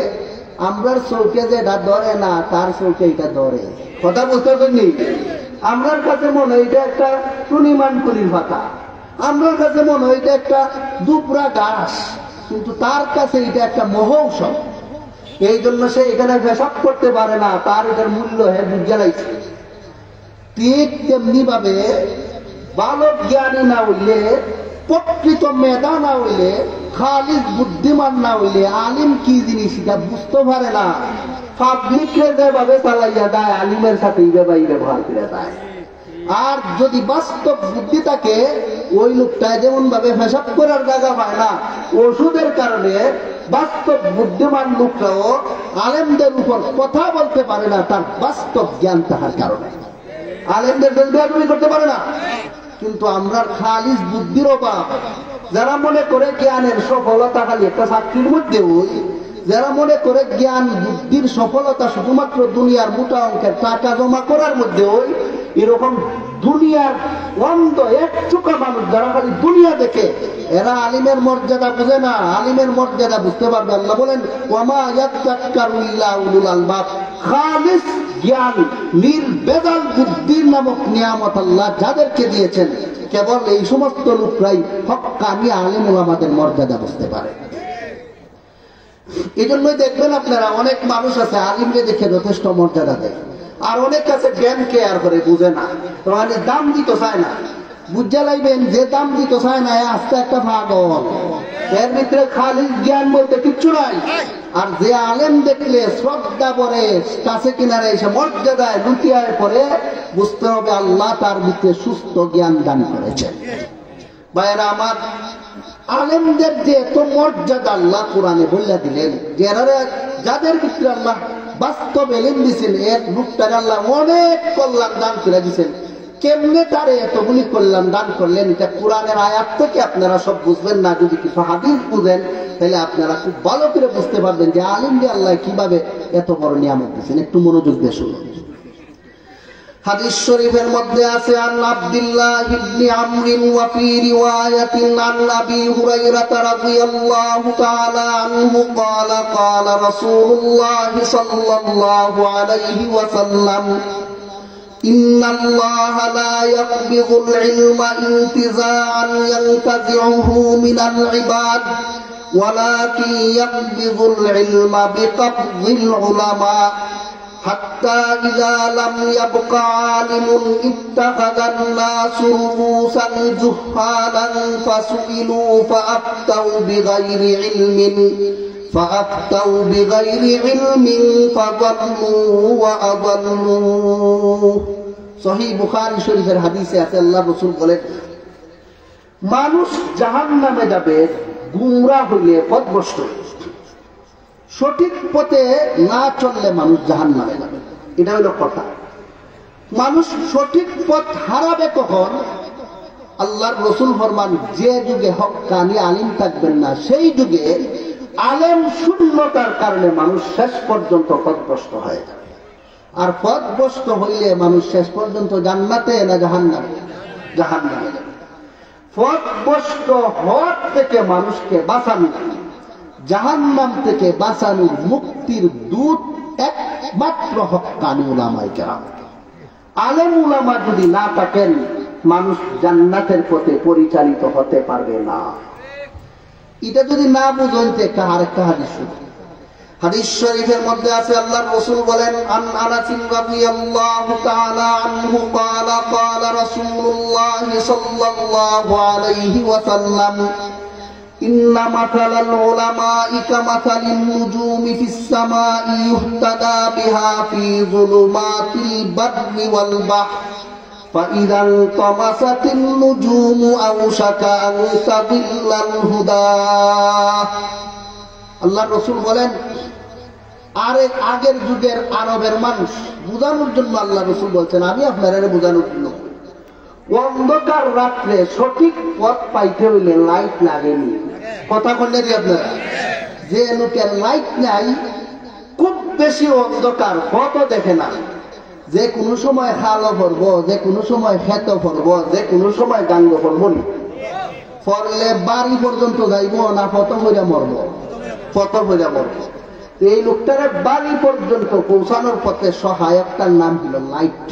আমরার চৌকে যেটা ধরে না তার চৌকে এটা ধরে। কথা বুঝতে পারিনি? আমরার কাছে মনে হয় এটা একটা টুনিমান কুলির পাতা, আমরার কাছে মনে হয় এটা একটা দুপরা গাছ, কিন্তু তার কাছে এটা একটা মহৌষধ। এই জন্য সে এখানে পেশাব করতে পারে না, তার এটার মূল্য বুঝে লাগছে। ঠিক তেমনি ভাবে বালক জ্ঞানী না হইলে, প্রকৃত মেধা না হইলে, খালিস বুদ্ধিমান না হইলে আলিম কি জিনিস এটা বুঝতে পারে না। পাবলিকরে যেভাবে চালাইয়া দেয় আলিমের সাথে এইভাবেই ব্যবহার করে দেয়। আর যদি বাস্তব বুদ্ধি থাকে, ওই লোকটা যেমন ভাবে পেশাব করার জায়গা পায় না, ওষুধের কারণে বাস্তব বুদ্ধিমান লোকরাও আলেমদের উপর কথা বলতে পারে না, তার বাস্তব জ্ঞান থাকার কারণে। আলেমদের বেদবি করতে পারে না, কিন্তু আমরা খালিস বুদ্ধির অভাব। যারা মনে করে জ্ঞানের সফলতা খালি একটা চাকরির মধ্যে ওই, যারা মনে করে জ্ঞান বুদ্ধির সফলতা শুধুমাত্র দুনিয়ার মোটা অঙ্কের টাকা জমা করার মধ্যে ওই, এরকম দুনিয়ার অন্ধ এক চোখা মানুষ যারা খালি দুনিয়া দেখে, এরা আলিমের মর্যাদা বুঝে না। আলিমের মর্যাদা বুঝতে পারবে। আল্লাহ বলেন ওয়ামা ইয়াতাক্কারু ইল্লা উলুল আলবাব। খালিস জ্ঞান, নির্বেজাল বুদ্ধির নামক নিয়ামত আল্লাহ যাদেরকে দিয়েছেন, কেবল এই সমস্ত লোকরাই হক্কানি আলিম ওলামাদের মর্যাদা বুঝতে পারে। এই জন্যই দেখবেন আপনারা অনেক মানুষ আছে আলিমকে দেখে যথেষ্ট মর্যাদা দেয়, আর অনেক কাছে জ্ঞান কেয়ার করে বুঝে না, মানে দাম দিতে চায় না। বুঝা লাইবেন যে দাম দিতে চায় না আস্তে একটা পাগল, এর ভিতরে খালি জ্ঞান বলতে কিচ্ছু নাই। আর যে আলেম দেখলে শ্রদ্ধা পরে কাছে কিনারে এসে মর্যাদায় লুটিয়ায় পরে, বুঝতে হবে আল্লাহ তার ভিতরে সুস্থ জ্ঞান দান করেছেন। ভাইয়েরা আমার, আলেমদের যে এত মর্যাদা আল্লাহ কোরআনে বলে দিলেন, যাদের ভিতরে আল্লাহ বাস্তব এলেম দিচ্ছেন, এক লোকটার আল্লাহ অনেক কল্যাণ দান করে দিচ্ছেন। কেমনে তারে এতগুলি কল্যাণ দান করলেন, এটা কোরআনের আয়াত থেকে আপনারা সব বুঝবেন না। যদি কিছু হাদিস বুঝেন তাহলে আপনারা খুব ভালো করে বুঝতে পারবেন যে আলিম দিয়ে আল্লাহ কিভাবে এত বড় নিয়ামত দিচ্ছেন। একটু মনোযোগ দিয়ে শুনুন। হাদিস শরীফের মধ্যে আছে আন আব্দুল্লাহ ইবনে আমর ওয়া ফি রিওয়ায়াতিন আন আবি হুরায়রা রাদিয়াল্লাহু তাআলা আনহু ক্বালা ক্বালা রাসূলুল্লাহ সাল্লাল্লাহু আলাইহি ওয়াসাল্লাম ইন্নাল্লাহা লা ইয়াকবিযুল ইলমা ইনতিজাআন ইয়ানতাজিউহু মিনাল ইবাদ ওয়ালাকিন ইয়াকবিযুল ইলমা বিকবযিল উলামা حتى إذا لم يبق عالم اتخذ الناس رؤوسا جهالا فسئلوا فأفتوا بغير علم فضلوا وأضلوا। সহিহ বুখারী শরীফের হাদিসে আছে, আল্লাহ রাসূল বলেন, মানুষ জাহান্নামে যাবে গুমরা হইলে, পথভ্রষ্ট। সঠিক পথে না চললে মানুষ জাহান্নামে যাবে, এটা হলো কথা। মানুষ সঠিক পথ হারাবে কখন? আল্লাহর রাসূল ফরমান, যে যুগে হক্কানি আলিম থাকবেন না, সেই যুগে আলেম শূন্যতার কারণে মানুষ শেষ পর্যন্ত পথভ্রষ্ট হয়ে যাবে। আর পথভ্রষ্ট হইলে মানুষ শেষ পর্যন্ত জান্নাতে না জাহান্নামে? জাহান্নামে যাবে। পথভ্রষ্ট হওয়ার থেকে মানুষকে বাঁচানো, জাহান্নাম থেকে বাঁচানোর মুক্তির দূত একমাত্র হক্কানি উলামায়ে কেরাম। আলেম উলামা যদি না থাকেন, মানুষ জান্নাতের পথে পরিচালিত হতে পারবে না। এটা যদি না বুঝেন তো আরেকটা হাদিস শুনুন। হাদিস শরীফের মধ্যে আছে, আল্লাহর রাসূল বলেন, আন আনাস রাদিয়াল্লাহু তাআলা আনহু ক্বালা ক্বালা রাসূলুল্লাহ সাল্লাল্লাহু আলাইহি ওয়াসাল্লাম ইন্না মাসালাল উলামা'i কামাসালিন নুজুমি ফিস সামা'i ইহতাদা বিহা ফি যুলুমাতিল বাররি ওয়াল বাহর فإذا انطمست النجوم أوشك أن تضل الهدى। আল্লাহ রাসূল বলেন, আগের যুগের আরবের মানুষ বোঝানোর জন্য আল্লাহ রাসূল বলছেন, আমি আপনারা বোঝানোর জন্য, অন্ধকার রাত্রে সঠিক পথ পাইতে হইলে লাইট লাগেনি। কথা বললেন আপনারা, যে লোকের লাইট নাই, খুব বেশি অন্ধকার, পথও দেখে না, যে কোনো সময় খালও পড়বো, যে কোনো সময় খেতও পড়বো, যে কোনো সময় গাঙ্গ পড়বো, পড়লে বাড়ি পর্যন্ত যাইব না ফটো হইয়া মরব? ফটো হইয়া মরব। এই লোকটারে বাড়ি পর্যন্ত পৌঁছানোর পথে সহায়কটার নাম হল লাইট।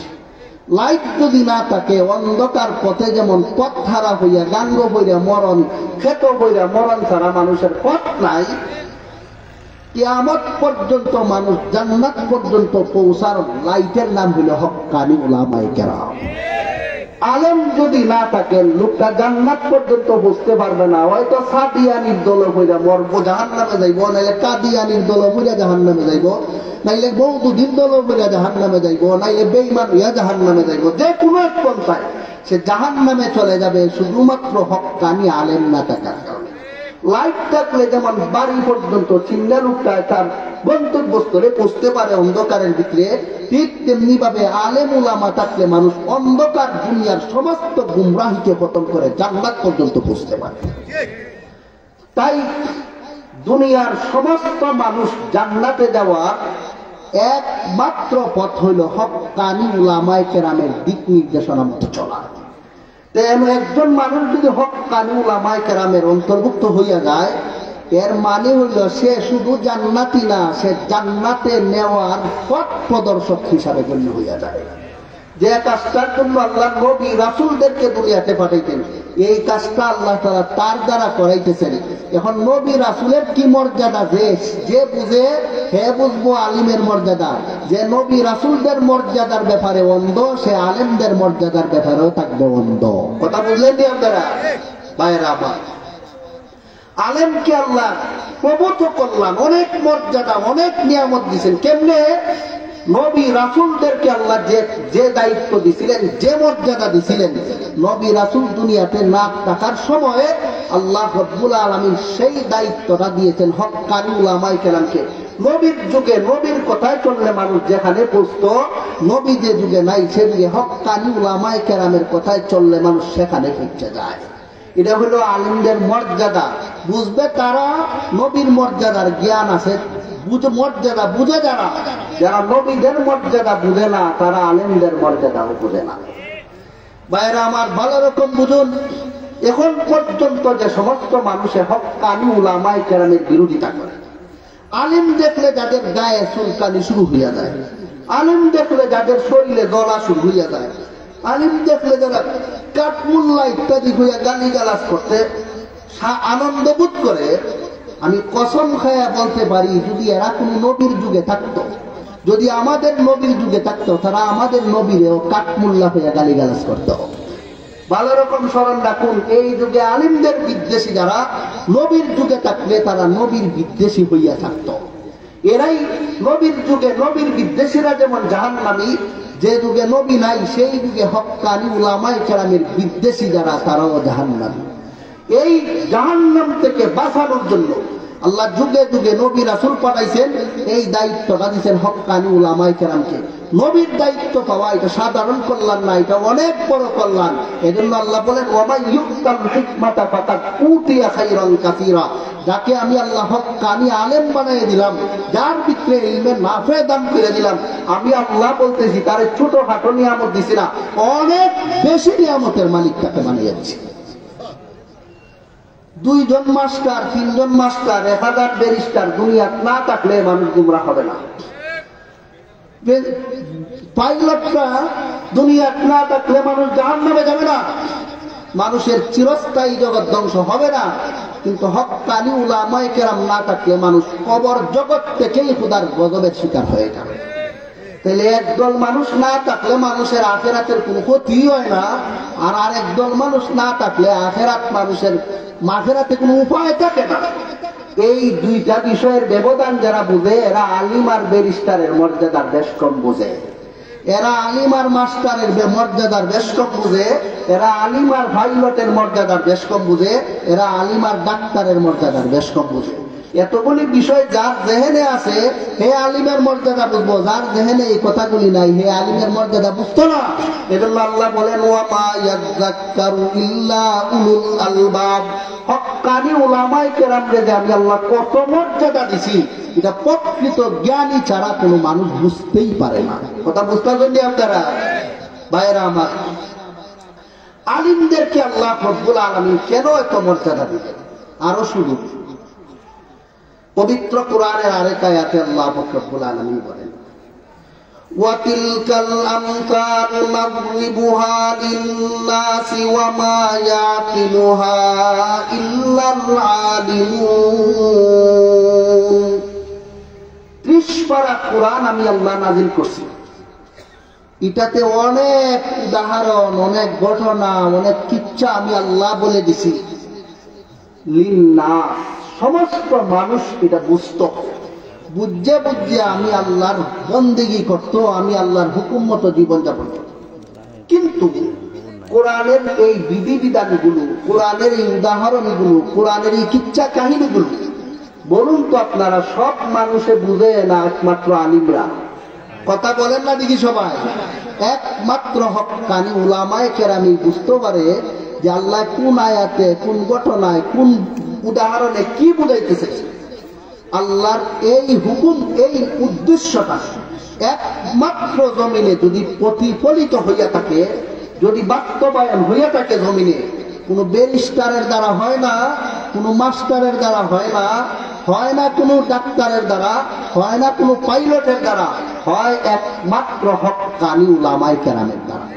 লাইট যদি না থাকে, অন্ধকার পথে যেমন পথ হারা হইয়া গাঙ্গ হইয়া মরণ, খেত হইয়া মরণ ছাড়া মানুষের পথ নাই, কিয়ামত পর্যন্ত মানুষ জান্নাত পর্যন্ত পৌঁছার লাইটের নাম হলো হক্কানি উলামায়ে কেরাম। আলেম যদি না থাকেন লোকটা জান্নাত পর্যন্ত বুঝতে পারবে না। হয়তো সাদিয়ানির দল হইয়া মরব জাহান্নামে যাইব, নাইলে কাদিয়ানির দল হইয়া জাহান্নামে যাইব, নাইলে মওদুদির দল হইয়া জাহান্নামে যাইব, নাইলে বেঈমান হইয়া জাহান্নামে যাইব। যে কোনো এক পন্থায় সে জাহান্নামে চলে যাবে শুধুমাত্র হক্কানি আলেম না থাকার কারণে। লাইট থাকলে যেমন বাড়ি পর্যন্ত চিন্তা লোকটা তার গন্তব্যস্থলে পৌঁছতে পারে অন্ধকারের ভিতরে, ঠিক তেমনি ভাবে আলেম উলামা থাকলে মানুষ অন্ধকার দুনিয়ার সমস্ত গুমরাহিকে খতম করে জান্নাত পর্যন্ত পৌঁছতে পারে। তাই দুনিয়ার সমস্ত মানুষ জান্নাতে যাওয়ার একমাত্র পথ হইল হক্কানি উলামায়ে কেরামের দিক নির্দেশনা মতো চলা। তেমন একজন মানুষ যদি হক্কানি উলামায়ে কেরামের অন্তর্ভুক্ত হইয়া যায়, এর মানে হইল সে শুধু জান্নাতি না, সে জান্নাতে নেওয়ার পথ প্রদর্শক হিসাবে গণ্য হইয়া যায়। যে কাজটার জন্য আল্লাহ নবী রাসূলদেরকে দুনিয়াতে পাঠাইতেন, এই কাজটা আল্লাহ তাআলা তার দ্বারা করাইতেছেন। এখন নবী রাসূলের কি মর্যাদা, যে বুঝে হে বুঝবো আলিমের মর্যাদা। যে নবী রাসূলদের মর্যাদার ব্যাপারে অন্ধ, সে আলেমদের মর্যাদার ব্যাপারেও থাকবে অন্ধ। কথা বুঝলেন নি আপনারা? ভাইরা আমার, আলেমকে আল্লাহ প্রভূত কল্যাণ, অনেক মর্যাদা, অনেক নিয়ামত দিয়েছেন। কেমনে? নবী রাসূলদেরকে আল্লাহ যে দায়িত্ব দিছিলেন, যে মর্যাদা দিছিলেন, নবী রাসূল দুনিয়াতে না থাকার সময়ে আল্লাহ রব্বুল আলামিন সেই দায়িত্বটা দিয়েছেন হক্কানি উলামায়ে কেরামকে। নবীর যুগে নবীর কথায় চললে মানুষ যেখানে পৌঁছতো, নবী যে যুগে নাই সে যুগে হক্কানি উলামায়ে কেরামের কথায় চললে মানুষ সেখানে পৌঁছে যায়। এটা হলো আলিমদের মর্যাদা। বুঝবে তারা নবীর মর্যাদার জ্ঞান আছে, মর্যাদা বুঝে যারা, যারা নবীদের মর্যাদা বুঝে না তারা আলেমদের মর্যাদাও বুঝে না। ভাইরা আমার, ভালো রকম বুঝুন। এখন পর্যন্ত যে সমস্ত মানুষে হক্কানি উলামায়ে কেরামের বিরোধিতা করে, আলেম দেখলে যাদের গায়ে চুলকানি শুরু হইয়া যায়, আলেম দেখলে যাদের শরীরে জ্বলা শুরু হইয়া যায়, আলেম দেখলে যারা কাঠমুল্লা ইত্যাদি হইয়া গালিগালাজ করতে আনন্দ বোধ করে, আমি কসম খায়া বলতে পারি যদি এরা কোন নবীর যুগে থাকতো, যদি আমাদের নবীর যুগে থাকতো, তারা আমাদের নবীরেও কাঠমুল্লা হইয়া গালিগালাজ করতো। ভালো রকম স্মরণ রাখুন, এই যুগে আলিমদের বিদ্বেষী যারা নবীর যুগে থাকলে তারা নবীর বিদ্বেষী হইয়া থাকতো। এরাই নবীর যুগে নবীর বিদ্বেষীরা যেমন জাহান্নামী, যে যুগে নবী নাই সেই যুগে হক্কানি উলামায়ে কেরামের বিদ্বেষী যারা তারাও জাহান্নামী। এই জাহান্নাম থেকে বাঁচানোর জন্য আল্লাহ যুগে যুগে নবী রাসূল পাঠাইছেন, এই দায়িত্বটা দিয়েছেন হক্কানি উলামায়ে কেরামকে। নবীর দায়িত্ব পাওয়া এটা সাধারণ কল্যাণ না, এটা অনেক বড় কল্যাণ। এজন্য আল্লাহ বলেন ওয়া মান ইউতাল হিকমাতা ফাকাদ উতিয়া খায়রান কাসীরা। যাকে আমি আল্লাহ হক্কানি আলেম বানিয়ে দিলাম, যার ভিতরে ইলমের নাফে দান করে দিলাম, আমি আল্লাহ বলতেছি তার ছোটখাটো নিয়ামত দিছি না, অনেক বেশি নিয়ামতের মালিক তাকে বানিয়েছি। 2 জন মাস্টার, 3 জন মাস্টার, 1000 ব্যারিস্টার দুনিয়াত না থাকলে মানুষ গুমরাহ হবে না। পাইলটরা দুনিয়াত না থাকলে মানুষ জাহান্নামে যাবে না, মানুষের চিরস্থায়ী জগৎ ধ্বংস হবে না। কিন্তু হক্কানি উলামায়ে কেরাম না থাকলে মানুষ কবর জগৎ থেকেই খোদার গজবের শিকার হয়ে যাবে। তাহলে একদল মানুষ না থাকলে মানুষের আখিরাতের কোনো ক্ষতি হয় না, আর আরেকদল মানুষ না থাকলে আখিরাত মানুষের মাগফিরাতে কোনো উপায় থাকে না। এই দুইটা বিষয়ের ব্যবধান যারা বুঝে, এরা আলিম আর ব্যারিস্টারের মর্যাদার বেশ কম বুঝে, এরা আলিম আর মাস্টারের মর্যাদার বেশ কম বুঝে, এরা আলিম আর পাইলটের মর্যাদার বেশ কম বুঝে, এরা আলিম আর ডাক্তারের মর্যাদার বেশ কম বুঝে। এতগুলি বিষয় যার জেহেনে আছে হে আলিমের মর্যাদা বুঝবো, যার জেহেনে এই কথাগুলি নাই হে আলিমের মর্যাদা বুঝতো না। এজন্য আল্লাহ বলেন ওয়া মা ইয়াযাক্কারু ইল্লা উলুল আলবাব। হক্কানি উলামায়ে কেরামকে যে আমি আল্লাহ কত মর্যাদা দিছি, এটা প্রকৃত জ্ঞানী ছাড়া কোনো মানুষ বুঝতেই পারে না। কথা বুঝতে পারছেন আপনারা? ভাইরা আমার, আলিমদেরকে আল্লাহ রব্বুল আলামিন কেন এত মর্যাদা দিলেন? আরো শুরু পবিত্র কোরআনের আরেক আয়াতে আল্লাহ রব্বুল আলামিন বলেন ওয়া তিলকাল আমসালু নাদরিবুহা লিন-নাসি ওয়া মা ইয়াকিলুহা ইল্লাল আলিমুন। পারা কোরআন আমি আল্লাহ নাজিল করছি। এটাতে অনেক উদাহরণ, অনেক ঘটনা, অনেক কিচ্ছা আমি আল্লাহ বলে দিছি। লিন্নাস, সমস্ত মানুষ এটা বুঝত, বুঝে বুঝে আমি আল্লাহর বন্দেগী করত, আমি আল্লাহর হুকুম মতো জীবনযাপন করত। কিন্তু কোরআনের এই বিধিবিধানগুলো, কোরআনের এই উদাহরণগুলো, কোরআনের এই কিচ্ছা কাহিনীগুলো বলুন তো আপনারা সব মানুষে বুঝে না? একমাত্র আলিমরা? কথা বলেন না দেখি সবাই? একমাত্র হক্কানি উলামায়ে কেরামি বুঝতে পারে যে আল্লাহ কোন আয়াতে, কোন ঘটনায়, কোন উদাহরণে কি বুঝাইতেছে। আল্লাহর এই হুকুম, এই উদ্দেশ্যটা একমাত্র জমিনে যদি প্রতিফলিত হইয়া থাকে, যদি বাস্তবায়ন হইয়া থাকে জমিনে, কোনো ব্যারিস্টারের দ্বারা হয় না, কোনো মাস্টারের দ্বারা হয় না, হয় না কোনো ডাক্তারের দ্বারা, হয় না কোনো পাইলটের দ্বারা, হয় একমাত্র হক্কানি উলামায়ে কেরামের দ্বারা।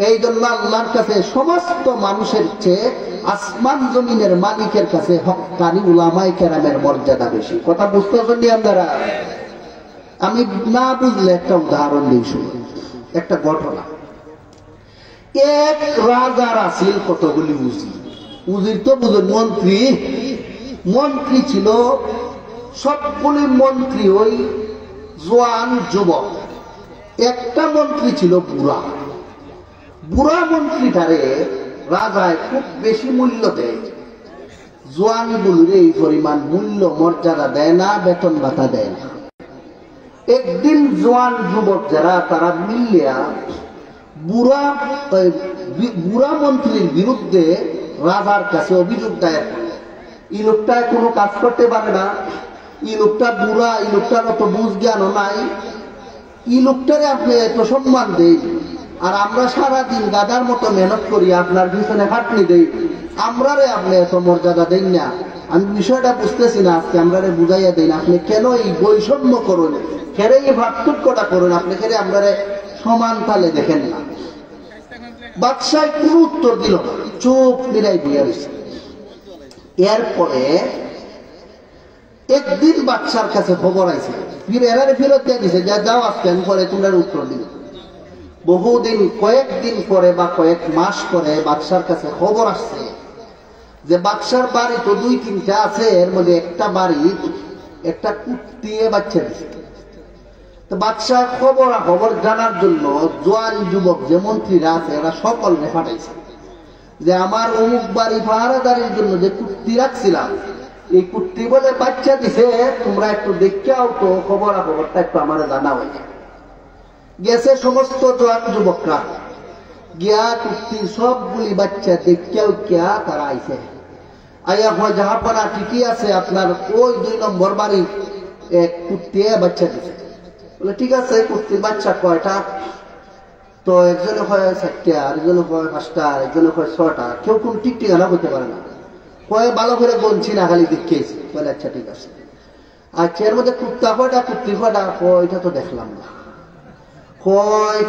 এই জন্য আল্লাহর কাছে সমস্ত মানুষের চেয়ে আসমান জমিনের মালিকের কাছে হক্কানি উলামায়ে কেরামের মর্যাদা বেশি। কথা বুঝতেছেন আপনারা? আমি না বুঝলে একটা উদাহরণ দিই, শুনুন। একটা ঘটনা। এক রাজার আছিল কতগুলি উজির। উজির তো বুঝুন, মন্ত্রী। মন্ত্রী ছিল, সবগুলি মন্ত্রী ওই জোয়ান যুবক। একটা মন্ত্রী ছিল বুড়া। বুড়া মন্ত্রীটারে রাজায় খুব বেশি মূল্য দেয়। জোয়ান গুলির এই পরিমাণ মূল্য মর্যাদা দেয় না, বেতন ভাতা দেয় না। একদিন জোয়ান যুবক যারা তারা মিলিয়া বুড়া মন্ত্রীর বিরুদ্ধে রাজার কাছে অভিযোগ দায়ের করে। এই লোকটায় কোনো কাজ করতে পারে না, এই লোকটা বুড়া, এই লোকটার অত বুঝ জ্ঞানও নাই, এই লোকটারে আপনি এত সম্মান দেই, আর আমরা সারাদিন গাদার মতো মেহনত করি, আপনার পিছনে খাটনি দেই, আমরারে আপনি এত মর্যাদা দেন না। আমি বিষয়টা বুঝতেছি না, আজকে আমরারে বুঝাইয়া দেন, আপনি কেন এই বৈষম্য করুন, কেন এই পার্থক্যটা করুন, আপনি কেন আমরারে সমান তালে দেখেন না? বাদশাহ কোনো উত্তর দিল না, চোখ নিরাই বইয়া রয়েছে। এরপরে একদিন বাদশার কাছে খবর আইছে, এরারে ফেরত দিয়ে দিছে, যা যাও আজকে পরে তোমরা উত্তর দিল। বহুদিন, কয়েকদিন পরে বা কয়েক মাস পরে বাদশার কাছে খবর আসছে যে বাদশার বাড়ি তো 2-3টা আছে, এর মধ্যে একটা বাড়ি একটা কুত্তিয়ে বাচ্চা দিছে। তো বাদশাহ খবর জানার জন্য জোয়ান যুবক যে মন্ত্রীরা আছে এরা সকলকে পাঠাইছে যে আমার অমুক বাড়ি পাহারাদারির জন্য যে কুত্তি রাখছিলাম, এই কুত্তি বলে বাচ্চা দিছে, তোমরা একটু দেখে আও তো, খবরটা একটু আমার জানা হয়ে যায়। গেছে সমস্ত জোয়ান যুবকরা, গিয়া কুত্তির সবগুলি বাচ্চা দেখেও কিয়া তারা আইছে। আইয়া হয় জাহাপনা ঠিকই আছে, আপনার ওই 2 নম্বর বাড়ি এক কুত্তি বাচ্চা দিছে। বলে ঠিক আছে, কুত্তির বাচ্চা কয়টা? তো একজনে হয় 4টা, আরেকজনে হয় 5টা, আরেকজনে হয় 6টা। কেউ কোন ঠিক ঠিকানা করতে পারে না, কয় ভালো করে বলছি না, খালি দেখেছি। বলে আচ্ছা ঠিক আছে। আচ্ছা, এর মধ্যে কুত্তা কয়টা, কুত্তি কয়টা? এটা তো দেখলাম না। কয়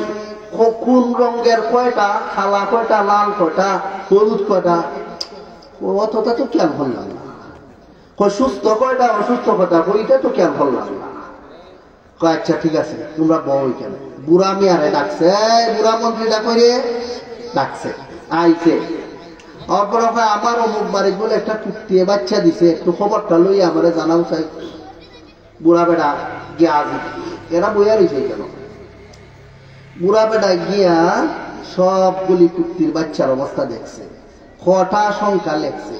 কোন রঙের কয়টা, খালা কয়টা, লাল কয়টা, হলুদ কয়টা? অতটা তো খেয়াল করলাম না। কয় সুস্থ কয়টা, অসুস্থ কয়টা? ওইটা তো খেয়াল করলাম না। কয় আচ্ছা ঠিক আছে, তোমরা বউ কেন? বুড়া মিয়ারে ডাকছে, বুড়া মন্ত্রীটা করে ডাকছে, আইছে। অপর আমার অমুক বাড়ি বলে একটা কুত্তিয়ে বাচ্চা দিছে, একটু খবরটা লই আমার জানাও চাই। বুড়া বেটা গিয়া, এরা বইয়া রয়েছে কেন? বুড়া বেটা গিয়া সবগুলি কুত্তির বাচ্চার অবস্থা দেখছে, কটা সংখ্যা লেখছে,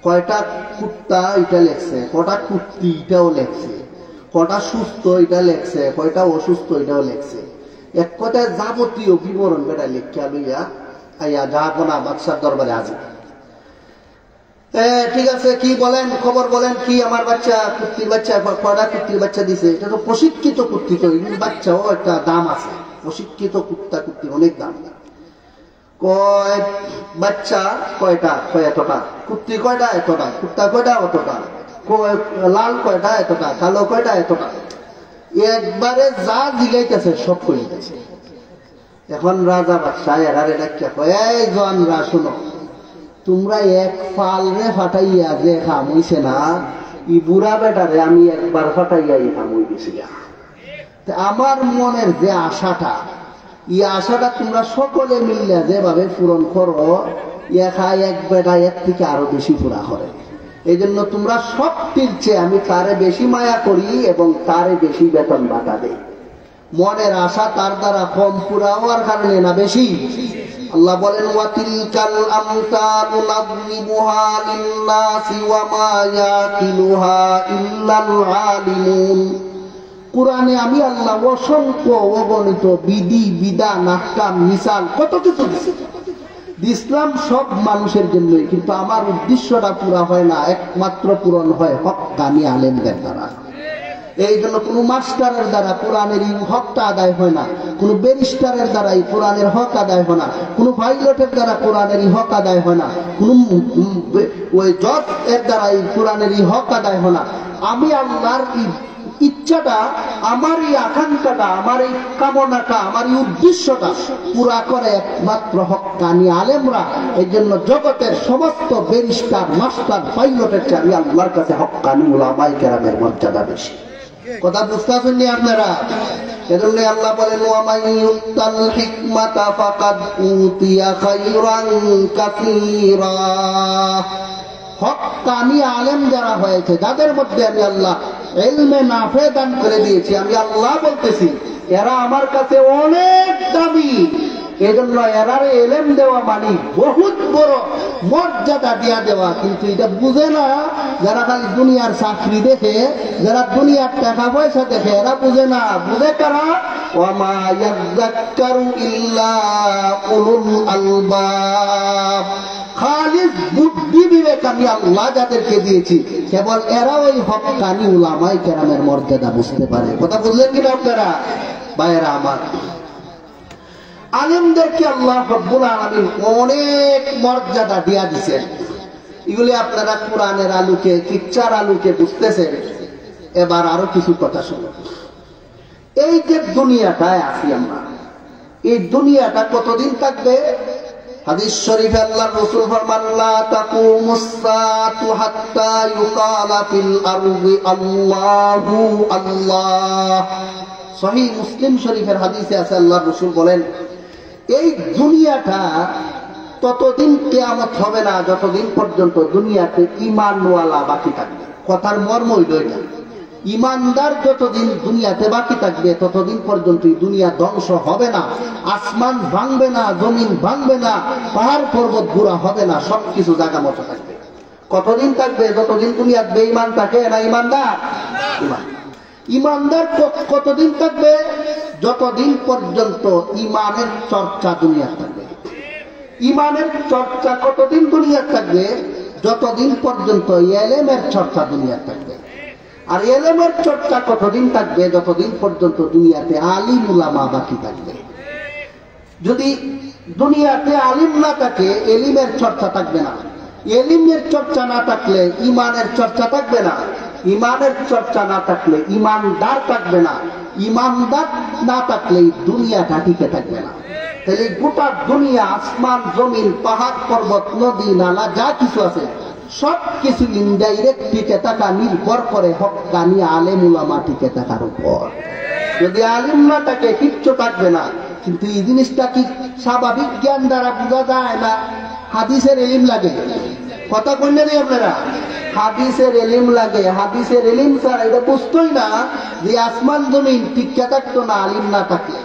কয়টা কুত্তা এটা লেখছে, কটা কুত্তি এটাও লেখছে, কটা সুস্থ এটা লেখছে, কয়টা অসুস্থ এটাও লেখছে। এক কথায় যাবতীয় বিবরণ বেটা লেখিয়া লইয়া আইয়া জাহাপনা বাদশার দরবারে আছে। ঠিক আছে, কি বলেন, খবর বলেন, কি আমার বাচ্চা কুত্তির বাচ্চা কয়টা কুত্তির বাচ্চা দিছে? এটা তো প্রশিক্ষিত কুত্তি, তো এগুলি বাচ্চাও একটা দাম আছে, প্রশিক্ষিত কুত্তা কুত্তির অনেক দাম। কয় বাচ্চা কয়টা? কয় এতটা। কুত্তি কয়টা? এতটা। কুত্তা কয়টা? অতটা। লাল কয়টা? এতটা। কালো কয়টা? এতটা। একবারে যা জিগাইতেছে সব কইতেছে। এখন রাজা বাদশাহ এরারে ডাকিয়া কয়, এই জওয়ানরা শুনো, তোমরা এক ফাল রে ফাটাইয়া যে খাম হইছে না, ই বুড়া বেটারে আমি একবার ফাটাইয়াই থামুই গেছিলাম। আমার মনের যে আশাটা, এই আশাটা তোমরা সকলে মিললে যেভাবে পূরণ করো, এক বেটা এর থেকে আরো বেশি পুরা করে। এই জন্য তোমরা সবটির চেয়ে আমি তারে বেশি মায়া করি এবং তারে বেশি বেতন ভাতা দেই। মনের আশা তার দ্বারা কম পুরা হওয়ার কারণে না বেশি। আল্লাহ বলেন ওয়াতিলকাল আমসালু নাযরিবুহা লিন-নাসি ওয়া মা ইয়াকিলুহা ইল্লাল আলিমুন। কুরআনে আমি আল্লাহ অসংখ্য অগণিত বিধি বিধান আহকাম মিসাল কত কিছু দিয়েছি। ইসলাম সব মানুষের জন্যই, কিন্তু আমার উদ্দেশ্যটা পুরা হয় না, একমাত্র পূরণ হয় হক্কানি আলেমদের দ্বারা। এই জন্য কোনো মাস্টারের দ্বারা কোরআনের এই হকটা আদায় হয় না, কোনো ব্যারিস্টারের দ্বারা এই কোরআনের হক আদায় হয় না, কোনো পাইলটের দ্বারা কোরআনের এই হক আদায় হয় না, কোনো ওই জজ এর দ্বারা এই কোরআনের এই হক আদায় হয় না। আমি আল্লাহর ইচ্ছাটা, আমার এই আকাঙ্ক্ষাটা, আমার এই কামনাটা, আমার এই উদ্দেশ্যটা পুরা করে একমাত্র হক্কানি আলেমরা। এই জন্য জগতের সমস্ত ব্যারিস্টার মাস্টার পাইলটের চেয়ে আমি আল্লাহর কাছে হক্কানি উলামায়ে কেরামের মর্যাদা বেশি। কথা বুঝতে পারছেন আপনারা? এজন্য আল্লাহ বলেন ওয়া মান ইউতাল হিকমাতা ফাকাদ উতিয়া খায়রান কাসীরা। হক্কানি আলেম যারা হয়েছে, যাদের মধ্যে আমি আল্লাহ ইলমে নাফে দান করে দিয়েছি, আমি আল্লাহ বলতেছি এরা আমার কাছে অনেক দামি। এজন্য এরারে এলেম দেওয়া মানে বহুত বড় মর্যাদা দিয়া দেওয়া। কিন্তু এটা বুঝে না যারা খালি দুনিয়ার চাকরি দেখে, যারা দুনিয়ার টাকা পয়সা দেখে, এরা বুঝে না। বুঝে কারা? ওয়া মা ইয়াযাক্কারু ইল্লা উলুল আলবাব। খালিস বুদ্ধি বিবেক আমি আল্লাহ যাদেরকে দিয়েছি, কেবল এরা ওই হক্কানি উলামায়ে কেরামের মর্যাদা বুঝতে পারে। কথা বুঝলেন কিনা আপনারা? ভাইয়েরা আমার, আলেমদেরকে আল্লাহ রব্বুল আলামিন অনেক মর্যাদা দিয়া দিয়েছেন। এগুলি আপনারা কোরআনের আলোকে, কিচ্ছার আলোকে বুঝতেছেন। এবার আরো কিছু কথা শুনুন। এই যে দুনিয়াটায় আছি আমরা, এই দুনিয়াটা কতদিন থাকবে? হাদিস শরীফে আল্লাহর রাসূল ফরমান লা তাকুমুস সাআতু হাত্তা ইউকালা ফিল আরদি আল্লাহু আল্লাহ। সহিহ মুসলিম শরীফের হাদিসে আছে, আল্লাহর রাসূল বলেন এই দুনিয়াটা ততদিন কিয়ামত হবে না যতদিন পর্যন্ত দুনিয়াতে ঈমানওয়ালা বাকি থাকবে। কথার মর্ম হইল এটা, ঈমানদার যতদিন দুনিয়াতে বাকি থাকবে ততদিন পর্যন্ত দুনিয়া ধ্বংস হবে না, আসমান ভাঙবে না, জমিন ভাঙবে না, পাহাড় পর্বত গুড়া হবে না, সবকিছু জায়গা মতো থাকবে। কতদিন থাকবে? যতদিন দুনিয়ার বেঈমান থাকে না ঈমানদার। ঈমানদার কতদিন থাকবে? যতদিন পর্যন্ত ঈমানের চর্চা দুনিয়া থাকবে। ঈমানের চর্চা কতদিন দুনিয়া থাকবে? যতদিন পর্যন্ত ইলমের চর্চা দুনিয়া থাকবে। আর ইলমের চর্চা কতদিন থাকবে? যতদিন পর্যন্ত দুনিয়াতে আলিম উলামা বাকি থাকবে। যদি দুনিয়াতে আলিম না থাকে, ইলমের চর্চা থাকবে না। ইলমের চর্চা না থাকলে ঈমানের চর্চা থাকবে না। ঈমানের চর্চা না থাকলে ঈমানদার থাকবে না। ঈমানদার না থাকলে দুনিয়াটা টিকে থাকবে না। তাহলে গোটা দুনিয়া, আসমান জমিন, পাহাড় পর্বত, নদী নালা যা কিছু আছে সব কিছু ইনডাইরেক্ট টিকে থাকা নির্ভর করে হক্কানি আলেম উলামা টিকে থাকার উপর। যদি আলিম না থাকে কিচ্ছু থাকবে না। কিন্তু এই জিনিসটা কি স্বাভাবিক জ্ঞান দ্বারা বোঝা যায় না? হাদিসের ইলম লাগে। কথা কইলে নেই আপনারা? হাদিসের ইলম লাগে। হাদিসের ইলম ছাড়া এটা বুঝতোই না যে আসমান জমিন টিকে থাকতো না আলিম না থাকলে।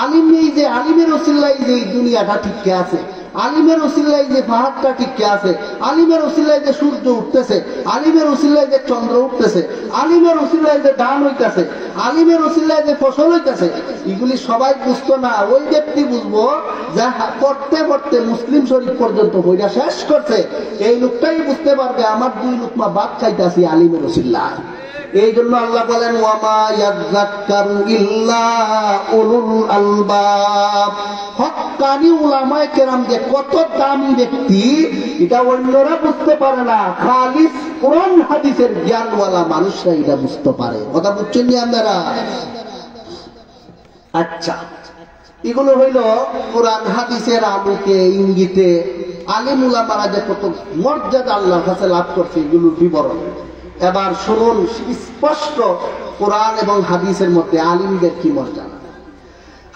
আলিম এই যে আলিমের ওসিলায় যে দুনিয়াটা টিকে আছে, আলিমের ওসিলায় যে পাহাড়টা টিকে আছে, আলিমের ওসিলায় যে সূর্য উঠতেছে, আলিমের ওসিলায় যে চন্দ্র উঠতেছে, আলিমের ওসিলায় যে ধান হইতেছে, আলিমের ওসিলায় যে ফসল হইতেছে, এগুলি সবাই বুঝতো না। ওই ব্যক্তি বুঝবো যা পড়তে পড়তে মুসলিম শরীফ পর্যন্ত বইটা শেষ করছে, এই লোকটাই বুঝতে পারবে আমার 2 লুকমা ভাত খাইতেছি আলিমের ওসিলায়। এই জন্য আল্লাহ বলেন ওয়া মা ইয়াযাক্কারু ইল্লা উলুল আলবাব। হক্কানি উলামায়ে কেরাম যে কত দামি ব্যক্তি, এটা অন্যরা বুঝতে পারে না, খালিস কোরআন হাদিসের জ্ঞানওয়ালা মানুষরা এটা বুঝতে পারে। কথা বুঝছেন না আপনারা? আচ্ছা, এগুলো হইল কোরআন হাদিসের আলোকে ইঙ্গিতে আলিম উলামারা যে কত মর্যাদা আল্লাহর কাছে লাভ করছে এগুলোর বিবরণ। এবার শুনুন স্পষ্ট কোরআন এবং হাদিসের মধ্যে আলিমদের কি মর্যাদা।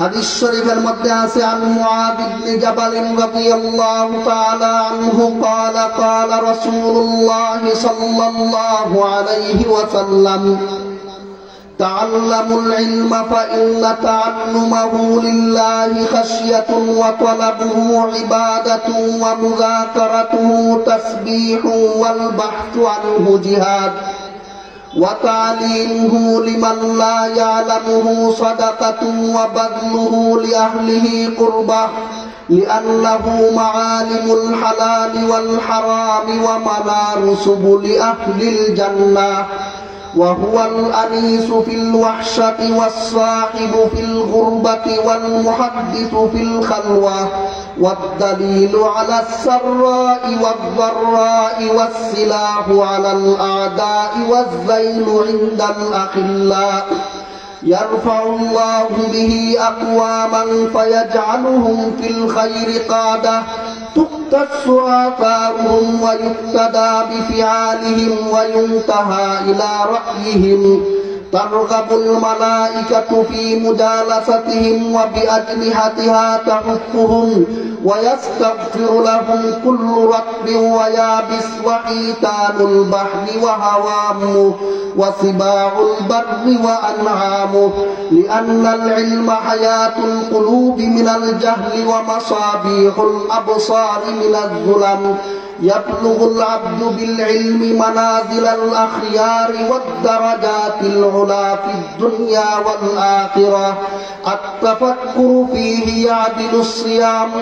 হাদিস শরীফের মধ্যে আছে আন মুআয ইবনে জাবাল রাদিয়াল্লাহু তাআলা আনহু ক্বালা ক্বালা রাসূলুল্লাহ সাল্লাল্লাহু আলাইহি ওয়াসাল্লাম تعلموا العلم فإن تعلمه لله خشية وطلبه عبادة ومذاكرته تسبيح والبحث عنه جهاد وتعليمه لمن لا يعلمه صدقة وبذله لأهله قربة لأنه معالم الحلال والحرام ومنار سبل أهل الجنة وهو الأنيس في الوحشة والصاحب في الغربة والمحدث في الخلوة والدليل على السراء والضراء والسلاح على الأعداء والذيل عند الأخلاء يرفع الله به أقواما فيجعلهم في الخير قادة تقتص آثارهم ويقتدى بفعالهم وينتهى إلى رأيهم ترغب الملائكة في مجالستهم وبأجنحتها تحفهم ويستغفر لهم كل رطب ويابس وحيتان البحر وهوامه وسباع البر وأنعامه لأن العلم حياة القلوب من الجهل ومصابيح الأبصار من الظلم يبلغ العبد بالعلم منازل الأخيار والدرجات العلى في الدنيا والآخرة التفكر فيه يعدل الصيام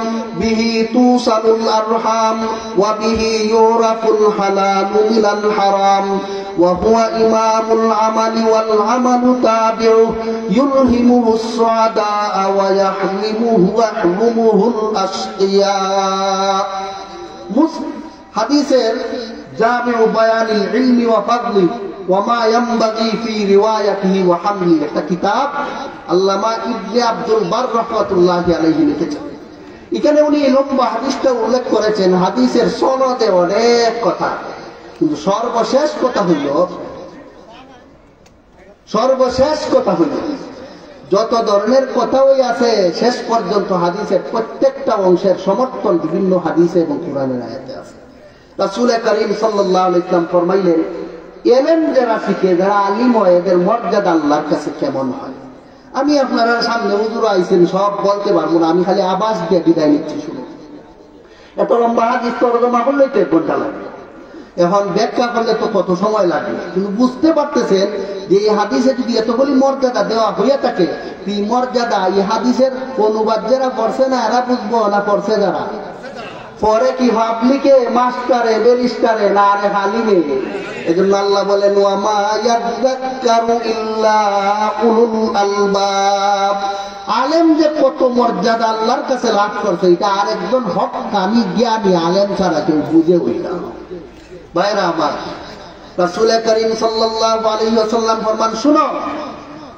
به توصل الأرحام وبه يعرف الحلال من الحرام وهو إمام العمل والعمل تابعه يلهمه السعداء ويحرمه الأشقياء হাদিসের জামিউ বায়ানিল ইলমি ওয়া ফাদলি ওয়া মা ইয়ানবাগি ফি রিওয়ায়াতিহি ওয়া হামলি একটা কিতাব আল্লামা ইবনে আব্দুল বার রাহমাতুল্লাহি আলাইহি লিখেছেন। এখানে উনি এই লম্বা হাদিসটা উল্লেখ করেছেন। হাদিসের সনদে অনেক কথা, কিন্তু সর্বশেষ কথা হইল যত ধরনের কথাই আছে শেষ পর্যন্ত হাদিসের প্রত্যেকটা অংশের সমর্থন বিভিন্ন হাদিসে এবং কোরআনের আয়াতে আছে। রাসূল করিম সাল্লাল্লাহু আলাইহি ওয়াসাল্লাম ফরমাইলেন, ইলম যারা শিখে, যারা আলিম হয়, এদের মর্যাদা আল্লাহর কাছে কেমন হয়। আমি আপনারা সামনে হুজুর আইছেন, সব বলতে পারবো না, আমি খালি আবাস দিয়ে বিদায় নিচ্ছি। শুনে এত লম্বা হাদিস তর্জমা করলেই তো 1 ঘন্টা লাগে, এখন ব্যাখ্যা করলে তো কত সময় লাগে। কিন্তু বুঝতে পারতেছেন যে এই হাদিসে যদি এতগুলি মর্যাদা দেওয়া হয়ে থাকে, এই মর্যাদা এই হাদিসের অনুবাদ যারা করছে না এরা বুঝবো না, করছে যারা পরে কি পাবলিকে, মাস্টারে, ব্যারিস্টারে না আরে হালিমে। এজন্য আল্লাহ বলেন ওয়া মা ইয়াযাক্কারু ইল্লা উলুল আলবাব। আলেম যে কত মর্যাদা আল্লাহর কাছে লাভ করছে এটা আরেকজন হক্কানি জ্ঞানী আলেম ছাড়া কেউ বুঝে হই না। ভাইরা আমার, রাসূল করিম সাল্লাল্লাহু আলাইহি ওয়াসাল্লাম ফরমান, শুনো,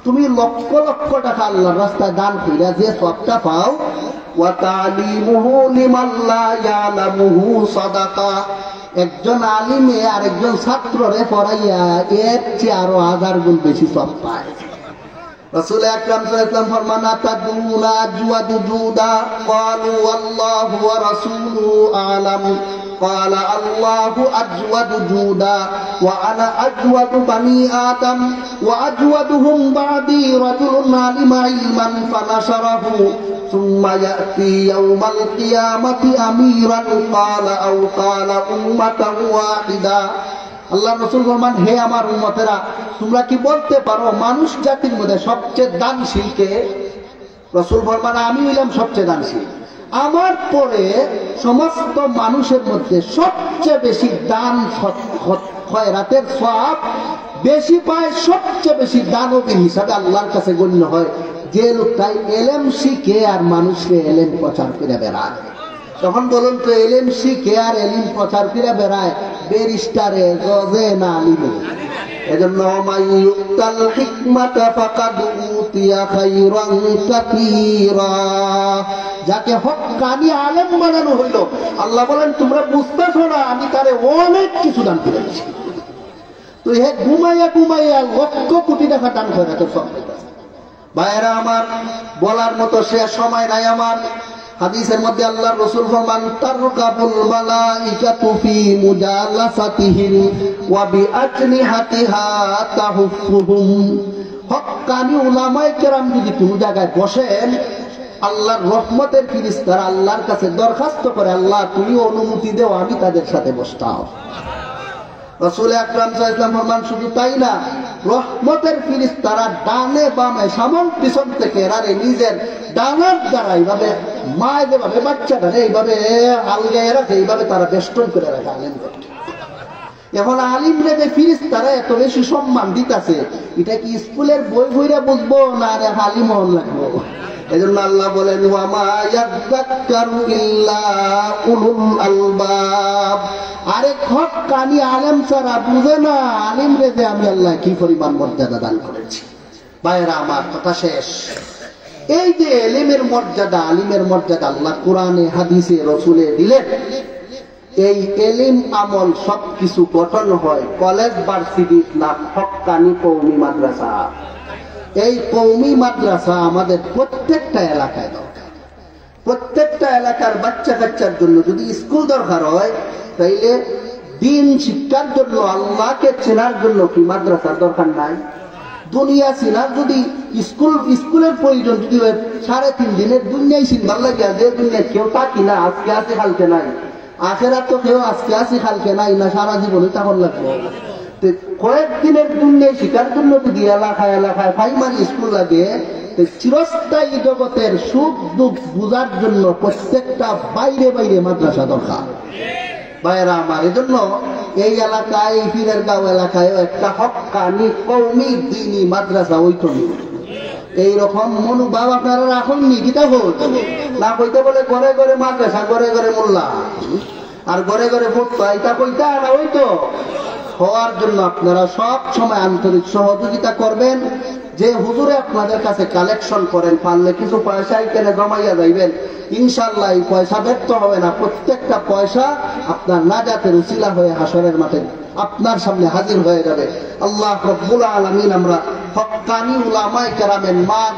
তুমি লক্ষ লক্ষ টাকা আল্লাহর রাস্তায় দান কইরা যে সবটা পাও, ওয়া তালিমুহু লিমান লা ইয়ালামুহু সাদাকা। একজন আলিমে আরেকজন ছাত্ররে পড়াইয়া এর চেয়ে আরো 1000 গুণ বেশি সব পায়। রাসূল আকরাম সাল্লাল্লাহু আলাইহি ওয়াসাল্লাম ফরমান, আতাদুনা আজওয়াদু জুদা ক্বালু আল্লাহু ওয়া রাসূলুহু আ'লাম قال الله أجود جودا وأنا أجود بني آدم وأجودهم بعدي رجل علم علما فنشره ثم يأتي يوم القيامة أميرا قال أو قال أمة واحدة। আল্লাহ রাসূল ফরমান, হে আমার উম্মতেরা, তোমরা কি বলতে পারো মানুষ জাতির মধ্যে সবচেয়ে দানশীল কে? রাসূল ফরমান, আমি হইলাম সবচেয়ে দানশীল। আমার পরে সমস্ত মানুষের মধ্যে সবচেয়ে বেশি দান খয়রাতের সওয়াব বেশি পায়, সবচেয়ে বেশি দানবীর হিসাবে আল্লাহর কাছে গণ্য হয় যে লোকটাই এলেম শিখে আর মানুষকে এলেম প্রচার করে বেড়ায়। তখন বলুন তো, এলেম শিখে আর এলিম প্রচার করে বেড়ায় ব্যারিস্টারে, জজে না আলিমে? এজন্য মাইয়ুতাল হিকমাতা ফাকাদ উতিয়া খায়রান কাসীরা। যাকে হক্কানি আলেম বানানো হইল, আল্লাহ বলেন তোমরা বুঝতেছো না, আমি তারে অনেক কিছু দান করেছি। তো হে ঘুমাইয়া ঘুমাইয়া লক্ষ কোটি টাকা দান করে তোর সব পাইতাছে। ভাইয়েরা আমার, বলার মতো শেষ সময় নাই আমার। হাদিসের মধ্যে আল্লাহর রাসূল ফরমান, তারকাবুল মালাইকাতু ফি মুজালাসাতিহিম ওয়া বিআজনিহাতিহা তাহুফুহুম। হক্কানি উলামায়ে কেরাম যদি কোন জায়গায় বসেন, আল্লাহর রহমতের ফেরেশতারা আল্লাহর কাছে দরখাস্ত করে, আল্লাহ তুমি অনুমতি দাও আমি তাদের সাথে বসতাম। রাসূল আকরাম সাল্লাল্লাহু আলাইহি ওয়াসাল্লাম ফরমান, শুধু তাই না, রহমতের ফেরেশতারা ডানে বামে সামন পিছন থেকে এরারে নিজের ডানার দ্বারা এইভাবে মায় যেভাবে বাচ্চাটারে এইভাবে আলগায় রাখে, এইভাবে তারা বেষ্টন করে রাখে আলেমদের। এখন আলিমরা যে ফেরেশতারা এত বেশি সম্মান দিতেছে, এটা কি স্কুলের বই বইরা বুঝবো না আরে আলিম হন লাগবো? এজন্য আল্লাহ বলেন, ওয়া মা ইয়াযাক্কারু ইল্লা উলুল আলবাব। আরে হক্কানি আলেম ছাড়া বুঝে না আলিম রে যে আমি আল্লাহ কি পরিমাণ মর্যাদা দান করেছি। ভাইয়েরা আমার, কথা শেষ। এই যে এলিমের মর্যাদা, আলিমের মর্যাদা আল্লাহ কোরআনে হাদিসে রসুলে দিলেন। এই এলিম আমল সবকিছু গঠন হয় কলেজ ভার্সিটি না হক্কানি কওমি মাদ্রাসা। এই কওমি মাদ্রাসা আমাদের প্রত্যেকটা এলাকায় দরকার। প্রত্যেকটা এলাকার বাচ্চা কাচ্চার জন্য যদি স্কুল দরকার হয়, তাইলে দিন শিক্ষার জন্য, আল্লাহকে চেনার জন্য কি মাদ্রাসার দরকার নাই? দুনিয়া চিনার যদি স্কুলের প্রয়োজন যদি 3.5 দিনের দুনিয়ায় চিনবার লাগে, যে দুনিয়া কেউ থাকি না, আজকে আছে কালকে নাই, আখেরাত তো কেউ আজকে আছে কালকে নাই না, সারা জীবনে তখন লাগবে। কয়েকদিনের দুনিয়ায় শিকার জন্য যদি এলাকায় এলাকায় প্রাইমারি স্কুল লাগে, চিরস্থায়ী জগতের সুখ দুঃখ বুঝার জন্য প্রত্যেকটা বাইরে বাইরে মাদ্রাসা দরকার। ভাইয়েরা আমার, এজন্য এই এলাকায়, এই পীরের গাঁও এলাকায় একটা হক্কানি কওমি দ্বীনি মাদ্রাসা হইতো না। এইরকম মনোভাব আপনারা রাখুন নি? কিতা হোক না কইতে বলে ঘরে ঘরে মাদ্রাসা, ঘরে ঘরে মোল্লা, আর ঘরে ঘরে পড়তো, এটা কইতা না হইতো। হওয়ার জন্য আপনারা সব সময় আন্তরিক সহযোগিতা করবেন। যে হুজুরে আপনাদের কাছে কালেকশন করেন, পারলে কিছু পয়সা এখানে জমাইয়া যাইবেন, ইনশাআল্লাহ এই পয়সা ব্যর্থ হবে না। প্রত্যেকটা পয়সা আপনার নাজাতের উসিলা হয়ে হাসরের মাঠে আপনার সামনে হাজির হয়ে যাবে। আল্লাহ রাব্বুল আলামিন আমরা হক্কানি উলামায়ে কেরামের মান